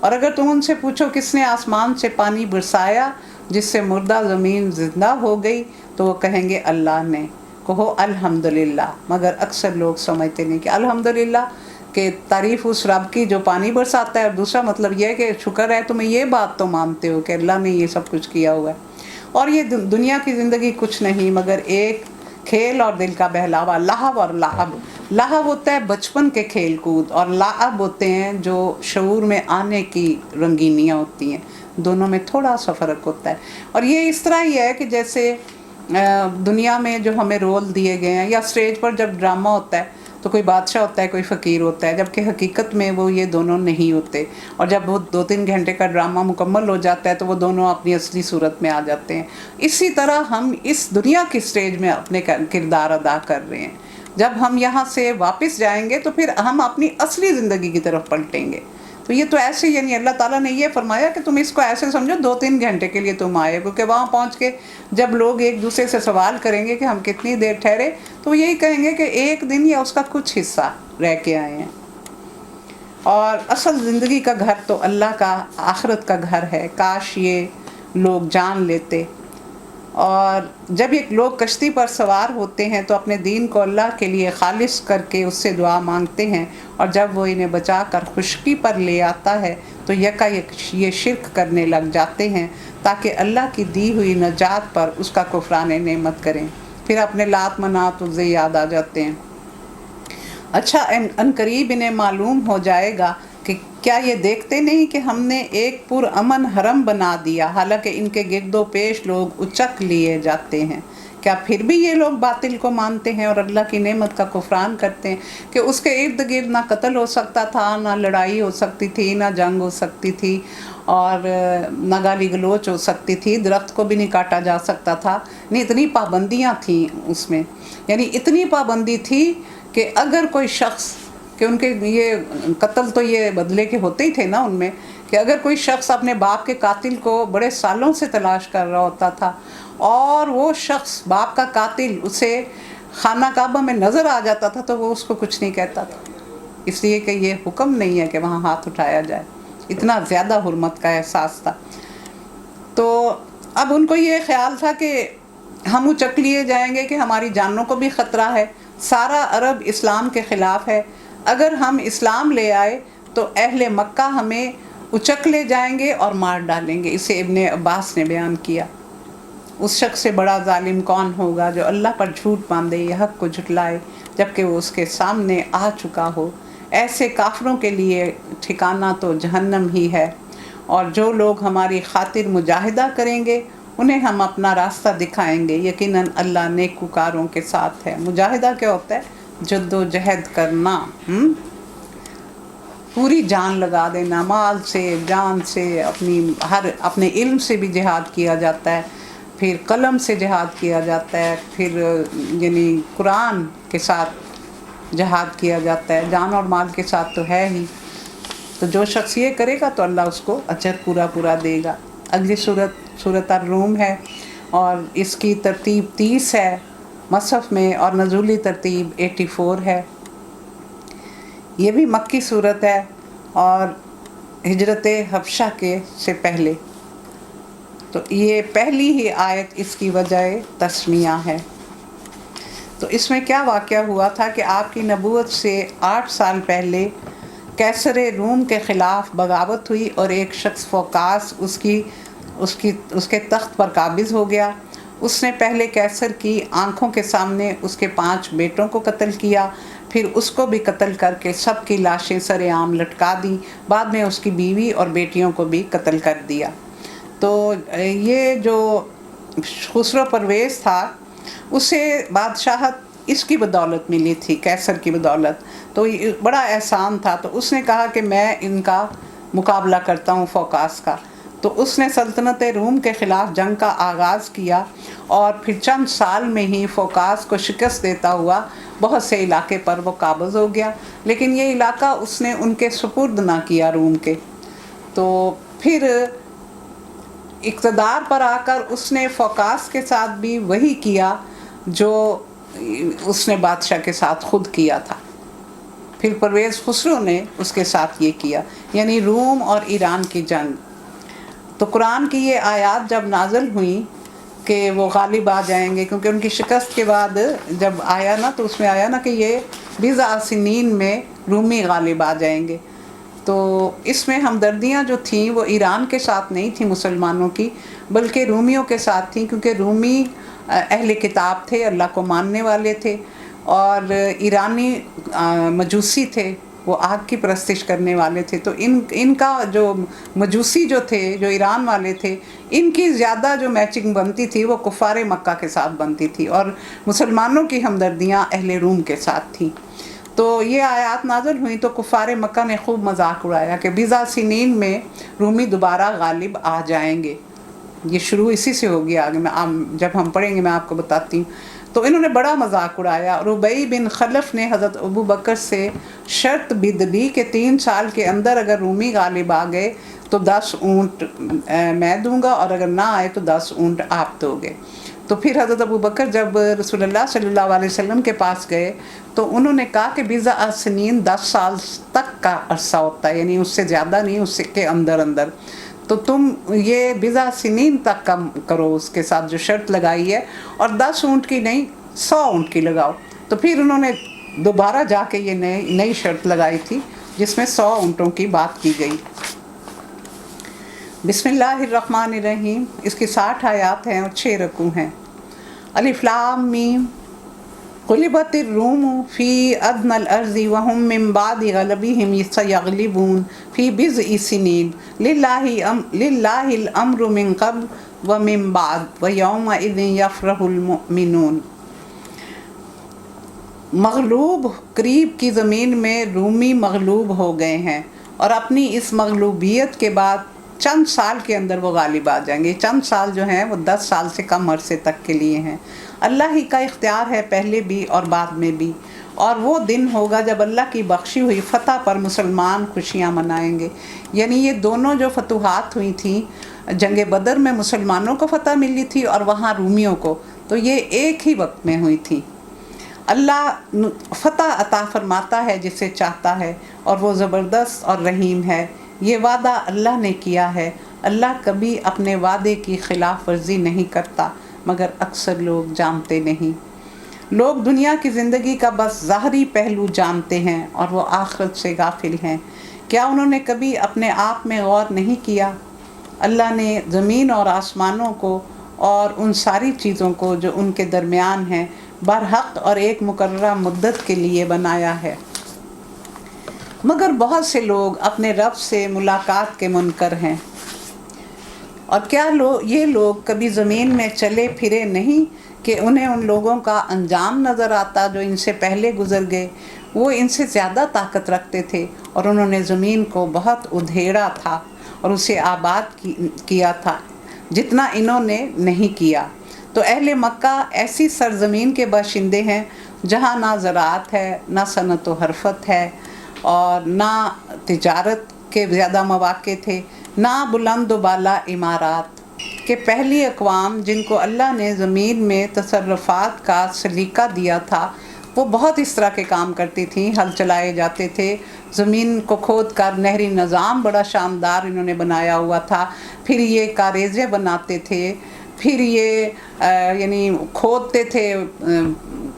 اور اگر تم ان سے پوچھو کس نے آسمان سے پانی برسایا جس سے مردہ زمین زندہ ہو گئی، تو وہ کہیں گے اللہ نے۔ کہو الحمدللہ، مگر اکثر لوگ سمجھتے نہیں کہ الحمدللہ کہ تعریف اس رب کی جو پانی برساتا ہے، اور دوسرا مطلب یہ ہے کہ شکر ہے تمہیں یہ بات تو مانتے ہو کہ اللہ نے یہ سب کچھ کیا ہوا ہے، اور یہ دنیا کی زندگی کچھ نہیں مگر ایک کھیل اور دل کا بہلاوا، لہو اور لعب۔ لہو ہوتا ہے بچپن کے کھیل کود، اور لعب ہوتے ہیں جو شعور میں آنے کی رنگینیاں ہوتی ہیں، دونوں میں تھوڑا سا فرق ہوتا ہے۔ اور یہ اس طرح ہی ہے کہ جیسے دنیا میں جو ہمیں رول دیے گئے ہیں، یا اسٹیج پر جب ڈرامہ ہوتا ہے تو کوئی بادشاہ ہوتا ہے کوئی فقیر ہوتا ہے، جبکہ حقیقت میں وہ یہ دونوں نہیں ہوتے، اور جب وہ 2-3 گھنٹے کا ڈرامہ مکمل ہو جاتا ہے تو وہ دونوں اپنی اصلی صورت میں آ جاتے ہیں۔ اسی طرح ہم اس دنیا کی اسٹیج میں اپنے کردار ادا کر رہے ہیں، جب ہم یہاں سے واپس جائیں گے تو پھر ہم اپنی اصلی زندگی کی طرف پلٹیں گے۔ تو یہ تو ایسے، یعنی اللہ تعالیٰ نے یہ فرمایا کہ تم اس کو ایسے سمجھو 2-3 گھنٹے کے لیے تم آئے، کیونکہ وہاں پہنچ کے جب لوگ ایک دوسرے سے سوال کریں گے کہ ہم کتنی دیر ٹھہرے، تو وہ یہی کہیں گے کہ ایک دن یا اس کا کچھ حصہ رہ کے آئے ہیں۔ اور اصل زندگی کا گھر تو اللہ کا آخرت کا گھر ہے، کاش یہ لوگ جان لیتے۔ اور جب یہ لوگ کشتی پر سوار ہوتے ہیں تو اپنے دین کو اللہ کے لیے خالص کر کے اس سے دعا مانگتے ہیں، اور جب وہ انہیں بچا کر خشکی پر لے آتا ہے تو یکایک یہ شرک کرنے لگ جاتے ہیں تاکہ اللہ کی دی ہوئی نجات پر اس کا کفران نعمت کریں، پھر اپنے لات منات عزے یاد آ جاتے ہیں۔ اچھا ان قریب انہیں معلوم ہو جائے گا کہ کیا یہ دیکھتے نہیں کہ ہم نے ایک پرامن حرم بنا دیا، حالانکہ ان کے گرد و پیش لوگ اچک لیے جاتے ہیں۔ کیا پھر بھی یہ لوگ باطل کو مانتے ہیں اور اللہ کی نعمت کا کفران کرتے ہیں کہ اس کے ارد گرد نہ قتل ہو سکتا تھا، نہ لڑائی ہو سکتی تھی، نہ جنگ ہو سکتی تھی، اور نہ گالی گلوچ ہو سکتی تھی، درخت کو بھی نہیں کاٹا جا سکتا تھا، نہیں اتنی پابندیاں تھیں اس میں، یعنی اتنی پابندی تھی کہ اگر کوئی شخص، کہ ان کے یہ قتل تو یہ بدلے کے ہوتے ہی تھے نا ان میں، کہ اگر کوئی شخص اپنے باپ کے قاتل کو بڑے سالوں سے تلاش کر رہا ہوتا تھا اور وہ شخص باپ کا قاتل اسے خانہ کعبہ میں نظر آ جاتا تھا تو وہ اس کو کچھ نہیں کہتا تھا، اس لیے کہ یہ حکم نہیں ہے کہ وہاں ہاتھ اٹھایا جائے، اتنا زیادہ حرمت کا احساس تھا۔ تو اب ان کو یہ خیال تھا کہ ہم اچک لیے جائیں گے، کہ ہماری جانوں کو بھی خطرہ ہے، سارا عرب اسلام کے خلاف ہے، اگر ہم اسلام لے آئے تو اہل مکہ ہمیں اچک لے جائیں گے اور مار ڈالیں گے۔ اسے ابن عباس نے بیان کیا، اس شخص سے بڑا ظالم کون ہوگا جو اللہ پر جھوٹ باندھے یا حق کو جھٹلائے جبکہ وہ اس کے سامنے آ چکا ہو۔ ایسے کافروں کے لیے ٹھکانہ تو جہنم ہی ہے، اور جو لوگ ہماری خاطر مجاہدہ کریں گے انہیں ہم اپنا راستہ دکھائیں گے، یقیناً اللہ نیکوکاروں کے ساتھ ہے۔ مجاہدہ کیا ہوتا ہے؟ جد و جہد کرنا، پوری جان لگا دینا، مال سے، جان سے، اپنے علم سے بھی جہاد کیا جاتا ہے، پھر قلم سے جہاد کیا جاتا ہے، پھر یعنی قرآن کے ساتھ جہاد کیا جاتا ہے، جان اور مال کے ساتھ تو ہے ہی۔ تو جو شخص یہ کرے گا تو اللہ اس کو اجر پورا دے گا۔ اگلی سورۃ الروم ہے، اور اس کی ترتیب 30 ہے مصحف میں، اور نزولی ترتیب 84 ہے۔ یہ بھی مکی صورت ہے اور ہجرت حبشہ کے سے پہلے، تو یہ پہلی ہی آیت اس کی وجہ تسمیہ ہے۔ تو اس میں کیا واقعہ ہوا تھا کہ آپ کی نبوت سے 8 سال پہلے کیسر روم کے خلاف بغاوت ہوئی، اور ایک شخص فوقاس اس کے تخت پر قابض ہو گیا۔ اس نے پہلے کیسر کی آنکھوں کے سامنے اس کے 5 بیٹوں کو قتل کیا، پھر اس کو بھی قتل کر کے سب کی لاشیں سر عام لٹکا دیں، بعد میں اس کی بیوی اور بیٹیوں کو بھی قتل کر دیا۔ تو یہ جو خسرو پرویز تھا اسے بادشاہت اس کی بدولت ملی تھی، کیسر کی بدولت، تو بڑا احسان تھا۔ تو اس نے کہا کہ میں ان کا مقابلہ کرتا ہوں فوقاس کا، تو اس نے سلطنت روم کے خلاف جنگ کا آغاز کیا، اور پھر چند سال میں ہی فوقاس کو شکست دیتا ہوا بہت سے علاقے پر وہ قابض ہو گیا، لیکن یہ علاقہ اس نے ان کے سپرد نہ کیا روم کے۔ تو پھر اقتدار پر آ کر اس نے فوقاس کے ساتھ بھی وہی کیا جو اس نے بادشاہ کے ساتھ خود کیا تھا۔ پھر پرویز خسرو نے اس کے ساتھ یہ کیا، یعنی روم اور ایران کی جنگ۔ تو قرآن کی یہ آیات جب نازل ہوئیں کہ وہ غالب آ جائیں گے، کیونکہ ان کی شکست کے بعد جب آیا نا تو اس میں آیا نا کہ یہ بضع سنین میں رومی غالب آ جائیں گے، تو اس میں ہمدردیاں جو تھیں وہ ایران کے ساتھ نہیں تھیں مسلمانوں کی، بلکہ رومیوں کے ساتھ تھیں، کیونکہ رومی اہل کتاب تھے، اللہ کو ماننے والے تھے، اور ایرانی مجوسی تھے، وہ آگ کی پرستش کرنے والے تھے۔ تو ان کا جو مجوسی جو تھے، جو ایران والے تھے، ان کی زیادہ جو میچنگ بنتی تھی وہ کفار مکہ کے ساتھ بنتی تھی، اور مسلمانوں کی ہمدردیاں اہل روم کے ساتھ تھیں۔ تو یہ آیات نازل ہوئیں تو کفار مکہ نے خوب مذاق اڑایا کہ بضع سنین میں رومی دوبارہ غالب آ جائیں گے۔ یہ شروع اسی سے ہوگی، آگے میں جب ہم پڑھیں گے میں آپ کو بتاتی ہوں۔ تو انہوں نے بڑا مذاق اڑایا، اور ابی بن خلف نے حضرت ابو بکر سے شرط بد لی کہ 3 سال کے اندر اگر رومی غالب آ گئے تو 10 اونٹ میں دوں گا، اور اگر نہ آئے تو 10 اونٹ آپ دو گے۔ تو پھر حضرت ابو بکر جب رسول اللہ صلی اللہ علیہ وسلم کے پاس گئے تو انہوں نے کہا کہ بضع سنین 10 سال تک کا عرصہ ہوتا ہے، یعنی اس سے زیادہ نہیں، اس کے اندر اندر، تو تم یہ بضع سنین تک کم کرو اس کے ساتھ جو شرط لگائی ہے، اور 10 اونٹ کی نہیں 100 اونٹ کی لگاؤ۔ تو پھر انہوں نے دوبارہ جا کے یہ نئی شرط لگائی تھی جس میں 100 اونٹوں کی بات کی گئی۔ بسم اللہ الرحمن الرحیم، اس کی 60 آیات ہیں اور 6 رکوع ہیں۔ الف لام میم، غلبت الروم فی ادنی الارض وهم من بعد غلبهم سیغلبون فی بضع سنین للہ الامر من قبل ومن بعد ویومئذ یفرح المؤمنون۔ مغلوب قریب کی زمین میں رومی مغلوب ہو گئے ہیں، اور اپنی اس مغلوبیت کے بعد چند سال کے اندر وہ غالب آ جائیں گے۔ چند سال جو ہیں وہ 10 سال سے کم عرصے تک کے لیے ہیں۔ اللہ ہی کا اختیار ہے پہلے بھی اور بعد میں بھی، اور وہ دن ہوگا جب اللہ کی بخشی ہوئی فتح پر مسلمان خوشیاں منائیں گے۔ یعنی یہ دونوں جو فتوحات ہوئی تھیں، جنگ بدر میں مسلمانوں کو فتح ملی تھی اور وہاں رومیوں کو، تو یہ ایک ہی وقت میں ہوئی تھی۔ اللہ فتح عطا فرماتا ہے جسے چاہتا ہے، اور وہ زبردست اور رحیم ہے۔ یہ وعدہ اللہ نے کیا ہے، اللہ کبھی اپنے وعدے کی خلاف ورزی نہیں کرتا، مگر اکثر لوگ جانتے نہیں۔ لوگ دنیا کی زندگی کا بس ظاہری پہلو جانتے ہیں اور وہ آخرت سے غافل ہیں۔ کیا انہوں نے کبھی اپنے آپ میں غور نہیں کیا؟ اللہ نے زمین اور آسمانوں کو اور ان ساری چیزوں کو جو ان کے درمیان ہیں برحق اور ایک مقررہ مدت کے لیے بنایا ہے، مگر بہت سے لوگ اپنے رب سے ملاقات کے منکر ہیں۔ اور کیا یہ لوگ کبھی زمین میں چلے پھرے نہیں کہ انہیں ان لوگوں کا انجام نظر آتا جو ان سے پہلے گزر گئے؟ وہ ان سے زیادہ طاقت رکھتے تھے، اور انہوں نے زمین کو بہت ادھیڑا تھا اور اسے آباد کیا تھا جتنا انہوں نے نہیں کیا۔ تو اہل مکہ ایسی سرزمین کے باشندے ہیں جہاں نہ زراعت ہے، نہ صنعت و حرفت ہے، اور نہ تجارت کے زیادہ مواقع تھے، نہ بلند و بالا عمارات، کہ پہلی اقوام جن کو اللہ نے زمین میں تصرفات کا سلیقہ دیا تھا وہ بہت اس طرح کے کام کرتی تھیں۔ ہل چلائے جاتے تھے، زمین کو کھود کر نہری نظام بڑا شاندار انہوں نے بنایا ہوا تھا، پھر یہ کاریزیں بناتے تھے، پھر یہ یعنی کھودتے تھے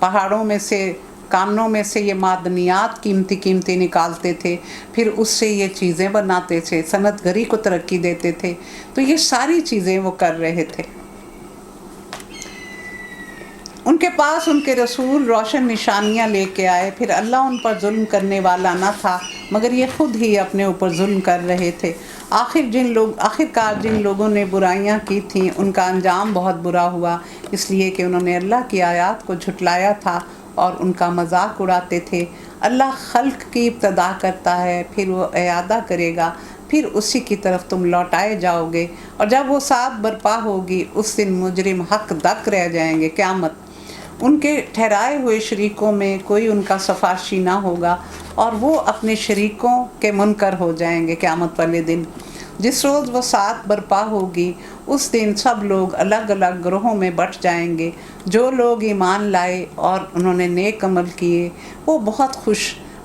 پہاڑوں میں سے، کانوں میں سے یہ معدنیات قیمتی نکالتے تھے، پھر اس سے یہ چیزیں بناتے تھے، صنعت گری کو ترقی دیتے تھے۔ تو یہ ساری چیزیں وہ کر رہے تھے۔ ان کے پاس ان کے رسول روشن نشانیاں لے کے آئے، پھر اللہ ان پر ظلم کرنے والا نہ تھا، مگر یہ خود ہی اپنے اوپر ظلم کر رہے تھے۔ آخرکار جن لوگوں نے برائیاں کی تھیں ان کا انجام بہت برا ہوا، اس لیے کہ انہوں نے اللہ کی آیات کو جھٹلایا تھا اور ان کا مذاق اڑاتے تھے۔ اللہ خلق کی ابتدا کرتا ہے، پھر وہ اعادہ کرے گا، پھر اسی کی طرف تم لوٹائے جاؤ گے، اور جب وہ ساتھ برپا ہوگی اس دن مجرم حق دک رہ جائیں گے۔ قیامت، ان کے ٹھہرائے ہوئے شریکوں میں کوئی ان کا سفارشی نہ ہوگا، اور وہ اپنے شریکوں کے منکر ہو جائیں گے قیامت والے دن۔ جس روز وہ ساتھ برپا ہوگی اس دن سب لوگ الگ الگ گروہوں میں بٹ جائیں گے۔ جو لوگ ایمان لائے اور انہوں نے نیک عمل کیے وہ بہت خوش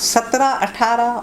17, 18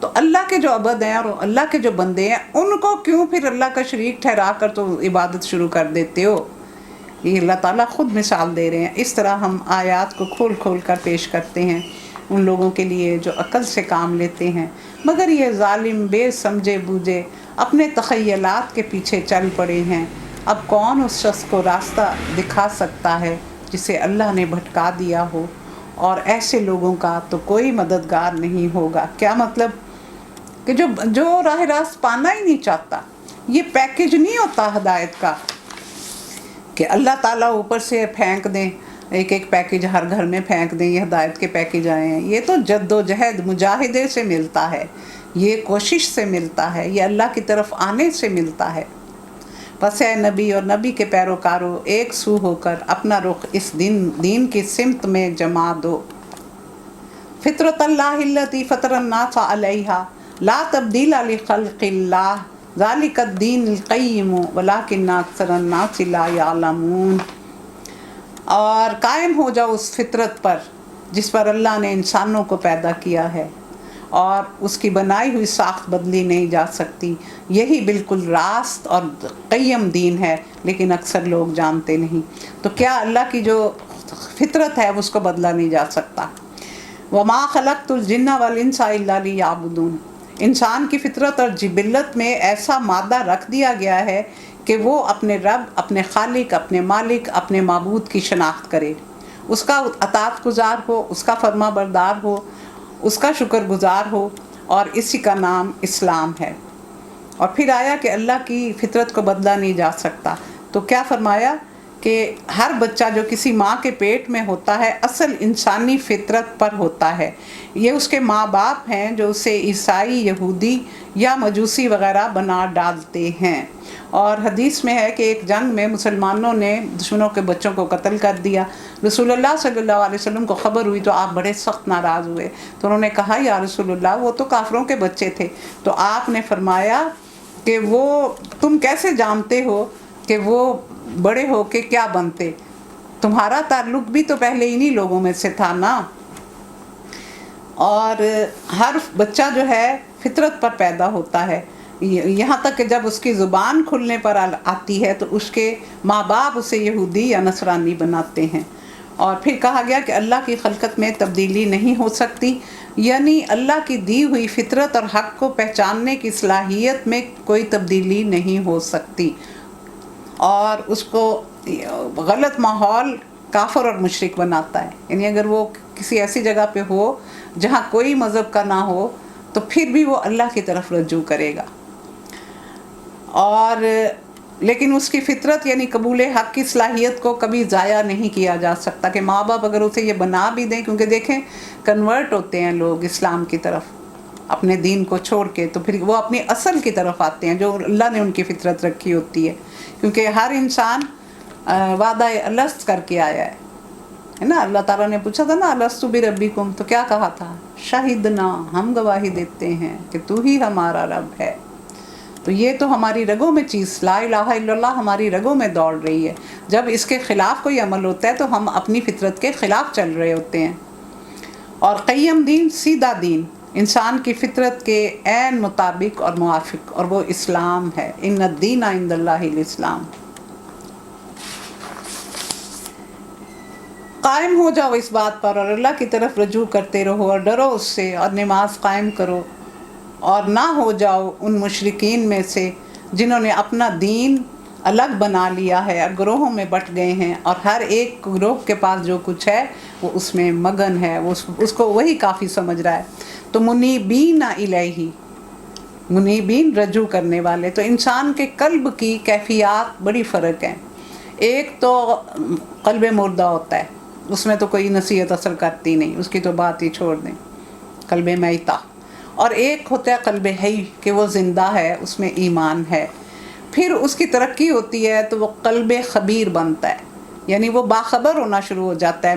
تو اللہ کے جو عبد ہیں اور اللہ کے جو بندے ہیں ان کو کیوں پھر اللہ کا شریک ٹھہرا کر تو عبادت شروع کر دیتے ہو؟ یہ اللہ تعالیٰ خود مثال دے رہے ہیں. اس طرح ہم آیات کو کھول کھول کر پیش کرتے ہیں ان لوگوں کے لیے جو عقل سے کام لیتے ہیں، مگر یہ ظالم بے سمجھے بوجھے اپنے تخیلات کے پیچھے چل پڑے ہیں. اب کون اس شخص کو راستہ دکھا سکتا ہے جسے اللہ نے بھٹکا دیا ہو، اور ایسے لوگوں کا تو کوئی مددگار نہیں ہوگا. کیا مطلب کہ جو راہ راست پانا ہی نہیں چاہتا. یہ پیکیج نہیں ہوتا ہدایت کا کہ اللہ تعالیٰ اوپر سے پھینک دیں، ایک ایک پیکیج ہر گھر میں پھینک دیں، یہ ہدایت کے پیکیج آئے ہیں. یہ تو جد و جہد مجاہدے سے ملتا ہے، یہ کوشش سے ملتا ہے، یہ اللہ کی طرف آنے سے ملتا ہے. بس اے نبی اور نبی کے پیروکاروں، ایک سو ہو کر اپنا رخ اس دین کی سمت میں جما دو. فطرت اللہ التی فطر الناس علیہا لا تبدیل لخلق اللہ ذالک الدین القیم ولکن اکثر الناس لا یعلمون. اور قائم ہو جاؤ اس فطرت پر جس پر اللہ نے انسانوں کو پیدا کیا ہے، اور اس کی بنائی ہوئی ساخت بدلی نہیں جا سکتی. یہی بالکل راست اور قیم دین ہے، لیکن اکثر لوگ جانتے نہیں. تو کیا اللہ کی جو فطرت ہے اس کو بدلا نہیں جا سکتا؟ وَمَا خَلَقْتُ الْجِنَّ وَالْإِنسَ إِلَّا لِيَعْبُدُونَ. انسان کی فطرت اور جبلت میں ایسا مادہ رکھ دیا گیا ہے کہ وہ اپنے رب، اپنے خالق، اپنے مالک، اپنے معبود کی شناخت کرے، اس کا اطاعت گزار ہو، اس کا فرما بردار ہو، اس کا شکر گزار ہو، اور اسی کا نام اسلام ہے. اور پھر آیا کہ اللہ کی فطرت کو بدلا نہیں جا سکتا. تو کیا فرمایا کہ ہر بچہ جو کسی ماں کے پیٹ میں ہوتا ہے اصل انسانی فطرت پر ہوتا ہے. یہ اس کے ماں باپ ہیں جو اسے عیسائی، یہودی یا مجوسی وغیرہ بنا ڈالتے ہیں. اور حدیث میں ہے کہ ایک جنگ میں مسلمانوں نے دشمنوں کے بچوں کو قتل کر دیا. رسول اللہ صلی اللہ علیہ وسلم کو خبر ہوئی تو آپ بڑے سخت ناراض ہوئے. تو انہوں نے کہا یا رسول اللہ وہ تو کافروں کے بچے تھے. تو آپ نے فرمایا کہ وہ تم کیسے جانتے ہو کہ وہ بڑے ہو کے کیا بنتے؟ تمہارا تعلق بھی تو پہلے انہی لوگوں میں سے تھا نا. اور ہر بچہ جو ہے فطرت پر پیدا ہوتا ہے، یہاں تک کہ جب اس کی زبان کھلنے پر آتی ہے تو اس کے ماں باپ اسے یہودی یا نصرانی بناتے ہیں. اور پھر کہا گیا کہ اللہ کی خلقت میں تبدیلی نہیں ہو سکتی، یعنی اللہ کی دی ہوئی فطرت اور حق کو پہچاننے کی صلاحیت میں کوئی تبدیلی نہیں ہو سکتی. اور اس کو غلط ماحول کافر اور مشرک بناتا ہے. یعنی اگر وہ کسی ایسی جگہ پہ ہو جہاں کوئی مذہب کا نہ ہو تو پھر بھی وہ اللہ کی طرف رجوع کرے گا. اور لیکن اس کی فطرت یعنی قبول حق کی صلاحیت کو کبھی ضائع نہیں کیا جا سکتا کہ ماں باپ اگر اسے یہ بنا بھی دیں، کیونکہ دیکھیں کنورٹ ہوتے ہیں لوگ اسلام کی طرف اپنے دین کو چھوڑ کے، تو پھر وہ اپنی اصل کی طرف آتے ہیں جو اللہ نے ان کی فطرت رکھی ہوتی ہے. کیونکہ ہر انسان وعدہ الست کر کے آیا ہے نا. اللہ تعالیٰ نے پوچھا تھا نا الست بربکم، تو کیا کہا تھا؟ شہدنا، ہم گواہی دیتے ہیں کہ تو ہی ہمارا رب ہے. تو یہ تو ہماری رگوں میں چیز لا الہ الا اللہ ہماری رگوں میں دوڑ رہی ہے. جب اس کے خلاف کوئی عمل ہوتا ہے تو ہم اپنی فطرت کے خلاف چل رہے ہوتے ہیں. اور قیم دین، سیدھا دین، انسان کی فطرت کے عین مطابق اور موافق، اور وہ اسلام ہے. ان الدین عند اللہ الاسلام. قائم ہو جاؤ اس بات پر اور اللہ کی طرف رجوع کرتے رہو اور ڈرو اس سے اور نماز قائم کرو، اور نہ ہو جاؤ ان مشرکین میں سے جنہوں نے اپنا دین الگ بنا لیا ہے، گروہوں میں بٹ گئے ہیں، اور ہر ایک گروہ کے پاس جو کچھ ہے وہ اس میں مگن ہے، وہ اس کو وہی کافی سمجھ رہا ہے. تو منیبین الیہ، منیبین رجوع کرنے والے. تو انسان کے قلب کی کیفیات بڑی فرق ہیں. ایک تو قلب مردہ ہوتا ہے، اس میں تو کوئی نصیحت اثر کرتی نہیں، اس کی تو بات ہی چھوڑ دیں، قلب میتہ. اور ایک ہوتا ہے قلب حی کہ وہ زندہ ہے، اس میں ایمان ہے. پھر اس کی ترقی ہوتی ہے تو وہ قلب خبیر بنتا ہے، یعنی وہ باخبر ہونا شروع ہو جاتا ہے.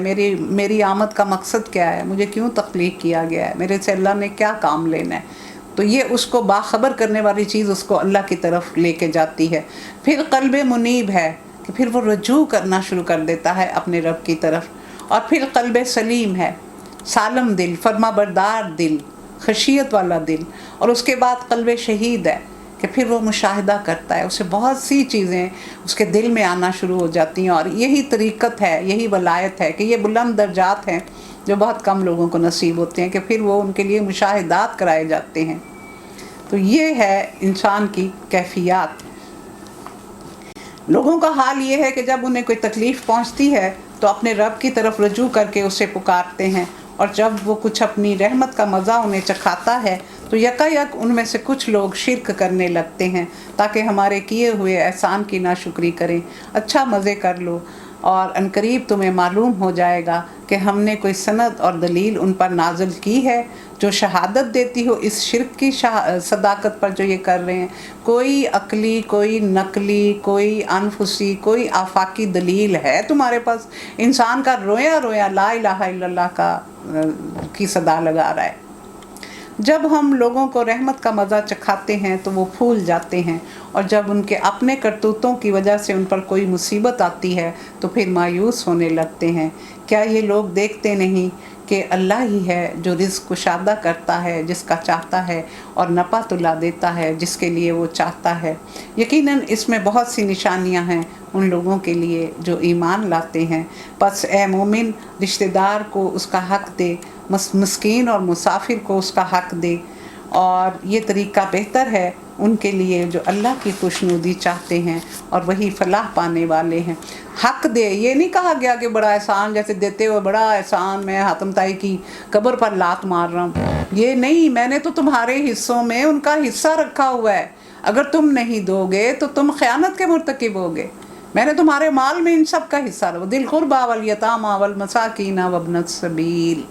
میری آمد کا مقصد کیا ہے، مجھے کیوں تخلیق کیا گیا ہے، میرے سے اللہ نے کیا کام لینا ہے. تو یہ اس کو باخبر کرنے والی چیز اس کو اللہ کی طرف لے کے جاتی ہے. پھر قلب منیب ہے کہ پھر وہ رجوع کرنا شروع کر دیتا ہے اپنے رب کی طرف. اور پھر قلب سلیم ہے، سالم دل، فرما بردار دل، خشیت والا دل، اور اس کے بعد قلب شہید ہے کہ پھر وہ مشاہدہ کرتا ہے، اسے بہت سی چیزیں اس کے دل میں آنا شروع ہو جاتی ہیں، اور یہی طریقت ہے، یہی ولایت ہے کہ یہ بلند درجات ہیں جو بہت کم لوگوں کو نصیب ہوتے ہیں، کہ پھر وہ ان کے لیے مشاہدات کرائے جاتے ہیں۔ تو یہ ہے انسان کی کیفیات۔ لوگوں کا حال یہ ہے کہ جب انہیں کوئی تکلیف پہنچتی ہے تو اپنے رب کی طرف رجوع کر کے اسے پکارتے ہیں، اور جب وہ کچھ اپنی رحمت کا مزہ انہیں چکھاتا ہے تو یکایک ان میں سے کچھ لوگ شرک کرنے لگتے ہیں تاکہ ہمارے کیے ہوئے احسان کی ناشکری کریں۔ اچھا مزے کر لو، اور عنقریب تمہیں معلوم ہو جائے گا کہ ہم نے کوئی سند اور دلیل ان پر نازل کی ہے جو شہادت دیتی ہو اس شرک کی صداقت پر جو یہ کر رہے ہیں۔ کوئی عقلی، کوئی نقلی، کوئی انفسی، کوئی آفاقی دلیل ہے تمہارے پاس؟ انسان کا رویا رویا لا الہ الا اللہ کی صدا لگا رہا ہے۔ جب ہم لوگوں کو رحمت کا مزہ چکھاتے ہیں تو وہ پھول جاتے ہیں، اور جب ان کے اپنے کرتوتوں کی وجہ سے ان پر کوئی مصیبت آتی ہے تو پھر مایوس ہونے لگتے ہیں۔ کیا یہ لوگ دیکھتے نہیں کہ اللہ ہی ہے جو رزق کشادہ کرتا ہے جس کا چاہتا ہے، اور نپا تلا دیتا ہے جس کے لیے وہ چاہتا ہے؟ یقیناً اس میں بہت سی نشانیاں ہیں ان لوگوں کے لیے جو ایمان لاتے ہیں۔ پس اے مومن، رشتہ دار کو اس کا حق دے، مسکین اور مسافر کو اس کا حق دے، اور یہ طریقہ بہتر ہے ان کے لیے جو اللہ کی خوشنودی چاہتے ہیں، اور وہی فلاح پانے والے ہیں۔ حق دے، یہ نہیں کہا گیا کہ بڑا احسان جیسے دیتے ہوئے بڑا احسان میں حاتم طائی کی قبر پر لات مار رہا ہوں، یہ نہیں، میں نے تو تمہارے حصوں میں ان کا حصہ رکھا ہوا ہے، اگر تم نہیں دو گے تو تم خیانت کے مرتکب ہوگے۔ میں نے تمہارے مال میں ان سب کا حصہ رکھا، ذی القربی والیتامی والمساکین وابن السبیل،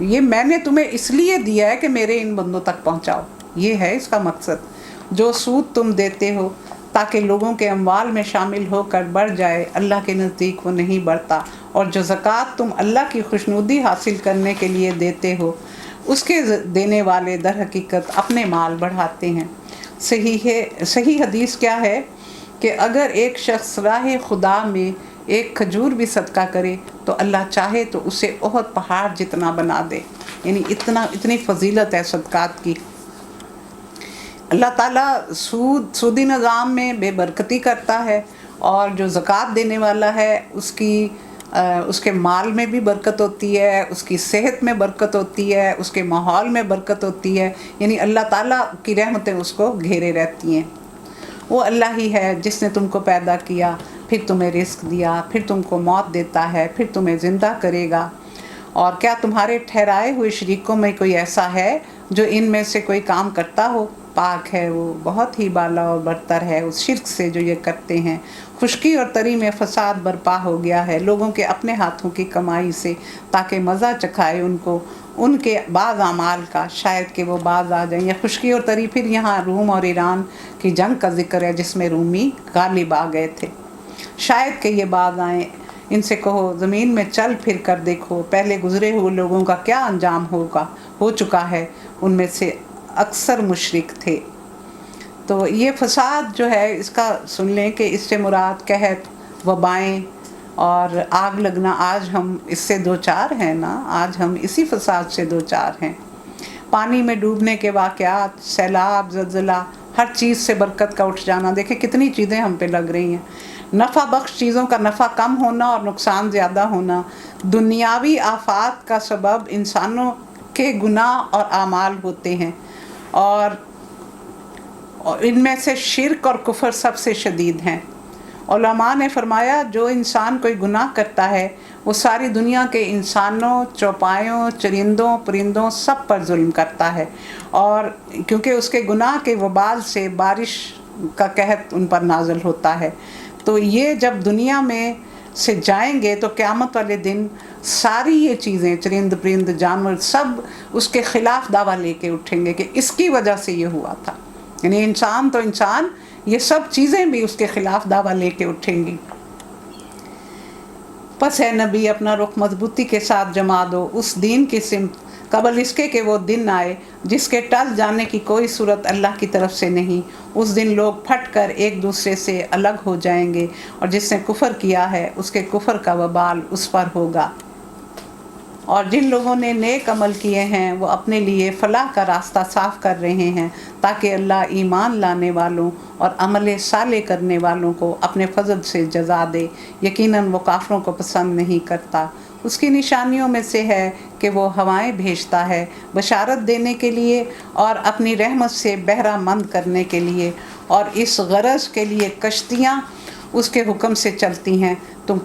یہ میں نے تمہیں اس لیے دیا ہے کہ میرے ان بندوں تک پہنچاؤ، یہ ہے اس کا مقصد۔ جو سود تم دیتے ہو تاکہ لوگوں کے اموال میں شامل ہو کر بڑھ جائے، اللہ کے نزدیک وہ نہیں بڑھتا، اور جو زکوٰۃ تم اللہ کی خوشنودی حاصل کرنے کے لیے دیتے ہو، اس کے دینے والے در حقیقت اپنے مال بڑھاتے ہیں۔ صحیح حدیث کیا ہے کہ اگر ایک شخص راہ خدا میں ایک کھجور بھی صدقہ کرے تو اللہ چاہے تو اسے احد پہاڑ جتنا بنا دے، یعنی اتنی فضیلت ہے صدقات کی۔ اللہ تعالیٰ سودی نظام میں بے برکتی کرتا ہے، اور جو زکوٰۃ دینے والا ہے اس کے مال میں بھی برکت ہوتی ہے، اس کی صحت میں برکت ہوتی ہے، اس کے ماحول میں برکت ہوتی ہے، یعنی اللہ تعالیٰ کی رحمتیں اس کو گھیرے رہتی ہیں۔ وہ اللہ ہی ہے جس نے تم کو پیدا کیا، پھر تمہیں رزق دیا، پھر تم کو موت دیتا ہے، پھر تمہیں زندہ کرے گا۔ اور کیا تمہارے ٹھہرائے ہوئے شریکوں میں کوئی ایسا ہے جو ان میں سے کوئی کام کرتا ہو؟ پاک ہے وہ، بہت ہی بالا اور برتر ہے اس شرک سے جو یہ کرتے ہیں۔ خشکی اور تری میں فساد برپا ہو گیا ہے لوگوں کے اپنے ہاتھوں کی کمائی سے، تاکہ مزہ چکھائے ان کو ان کے بعض اعمال کا، شاید کہ وہ باز آ جائیں۔ یا خشکی اور تری، پھر یہاں روم اور ایران کی جنگ کا ذکر ہے جس میں رومی غالب آ گئے تھے، شاید کہ یہ باز آئیں۔ ان سے کہو زمین میں چل پھر کر دیکھو پہلے گزرے ہوئے لوگوں کا کیا انجام ہو چکا ہے، ان میں سے اکثر مشرک تھے۔ تو یہ فساد جو ہے اس کا سن لیں کہ اس سے مراد قحط، وبائیں اور آگ لگنا، آج ہم اس سے دوچار ہیں نا، آج ہم اسی فساد سے دوچار ہیں۔ پانی میں ڈوبنے کے واقعات، سیلاب، زلزلہ، ہر چیز سے برکت کا اٹھ جانا، دیکھیں کتنی چیزیں ہم پہ لگ رہی ہیں۔ نفع بخش چیزوں کا نفع کم ہونا اور نقصان زیادہ ہونا، دنیاوی آفات کا سبب انسانوں کے گناہ اور اعمال ہوتے ہیں، اور ان میں سے شرک اور کفر سب سے شدید ہیں۔ علماء نے فرمایا جو انسان کوئی گناہ کرتا ہے وہ ساری دنیا کے انسانوں، چوپایوں، چرندوں، پرندوں سب پر ظلم کرتا ہے، اور کیونکہ اس کے گناہ کے وبال سے بارش کا قحط ان پر نازل ہوتا ہے۔ تو یہ جب دنیا میں سے جائیں گے تو قیامت والے دن ساری یہ چیزیں، چرند پرند جانور، سب اس کے خلاف دعویٰ لے کے اٹھیں گے کہ اس کی وجہ سے یہ ہوا تھا، یعنی انسان تو انسان، یہ سب چیزیں بھی اس کے خلاف دعویٰ لے کے اٹھیں گی۔ پس اے نبی اپنا رخ مضبوطی کے ساتھ جما دو اس دین کی سمت قبل اس کے کہ وہ دن آئے جس کے ٹل جانے کی کوئی صورت اللہ کی طرف سے نہیں۔ اس دن لوگ پھٹ کر ایک دوسرے سے الگ ہو جائیں گے، اور جس نے کفر کیا ہے اس کے کفر کا وبال اس پر ہوگا۔ اور جن لوگوں نے نیک عمل کیے ہیں وہ اپنے لیے فلاح کا راستہ صاف کر رہے ہیں تاکہ اللہ ایمان لانے والوں اور عمل صالح کرنے والوں کو اپنے فضل سے جزا دے۔ یقیناً وہ کافروں کو پسند نہیں کرتا۔ اس کی نشانیوں میں سے ہے کہ وہ ہوائیں بھیجتا ہے بشارت دینے کے لیے اور اپنی رحمت سے بہرہ مند کرنے کے لیے، اور اس غرض کے لیے کشتیاں اس کے حکم سے چلتی ہیں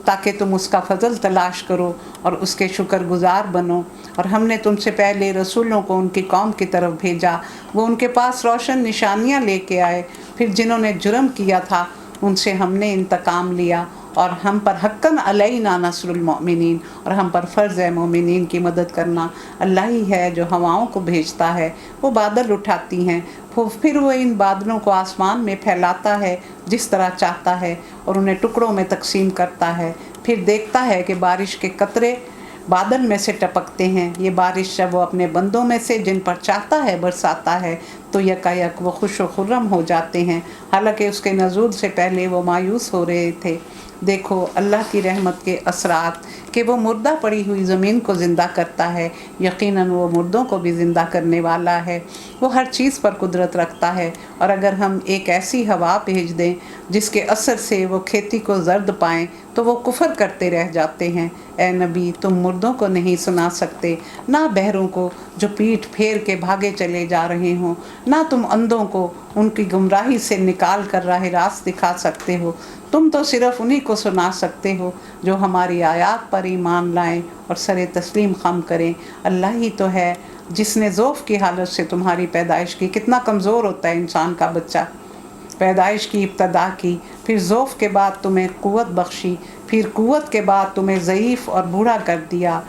تاکہ تم اس کا فضل تلاش کرو اور اس کے شکر گزار بنو۔ اور ہم نے تم سے پہلے رسولوں کو ان کی قوم کی طرف بھیجا، وہ ان کے پاس روشن نشانیاں لے کے آئے، پھر جنہوں نے جرم کیا تھا ان سے ہم نے انتقام لیا، اور ہم پر حقاً علینا نصر المؤمنین، اور ہم پر فرض ہے مومنین کی مدد کرنا۔ اللہ ہی ہے جو ہواؤں کو بھیجتا ہے، وہ بادل اٹھاتی ہیں، پھر وہ ان بادلوں کو آسمان میں پھیلاتا ہے جس طرح چاہتا ہے اور انہیں ٹکڑوں میں تقسیم کرتا ہے، پھر دیکھتا ہے کہ بارش کے قطرے بادل میں سے ٹپکتے ہیں۔ یہ بارش جب وہ اپنے بندوں میں سے جن پر چاہتا ہے برساتا ہے تو یکایک وہ خوش و خرم ہو جاتے ہیں، حالانکہ اس کے نزول سے پہلے وہ مایوس ہو رہے تھے۔ دیکھو اللہ کی رحمت کے اثرات کہ وہ مردہ پڑی ہوئی زمین کو زندہ کرتا ہے، یقیناً وہ مردوں کو بھی زندہ کرنے والا ہے، وہ ہر چیز پر قدرت رکھتا ہے۔ اور اگر ہم ایک ایسی ہوا بھیج دیں جس کے اثر سے وہ کھیتی کو زرد پائیں تو وہ کفر کرتے رہ جاتے ہیں۔ اے نبی تم مردوں کو نہیں سنا سکتے، نہ بہروں کو جو پیٹھ پھیر کے بھاگے چلے جا رہے ہوں، نہ تم اندھوں کو ان کی گمراہی سے نکال کر راہ راست دکھا سکتے ہو۔ تم تو صرف انہی کو سنا سکتے ہو جو ہماری آیات پر ایمان لائیں اور سر تسلیم خم کریں۔ اللہ ہی تو ہے جس نے ضعف کی حالت سے تمہاری پیدائش کی۔ کتنا کمزور ہوتا ہے انسان کا بچہ، پیدائش کی ابتدا کی، پھر ضعف کے بعد تمہیں قوت بخشی، پھر قوت کے بعد تمہیں ضعیف اور بوڑھا کر دیا،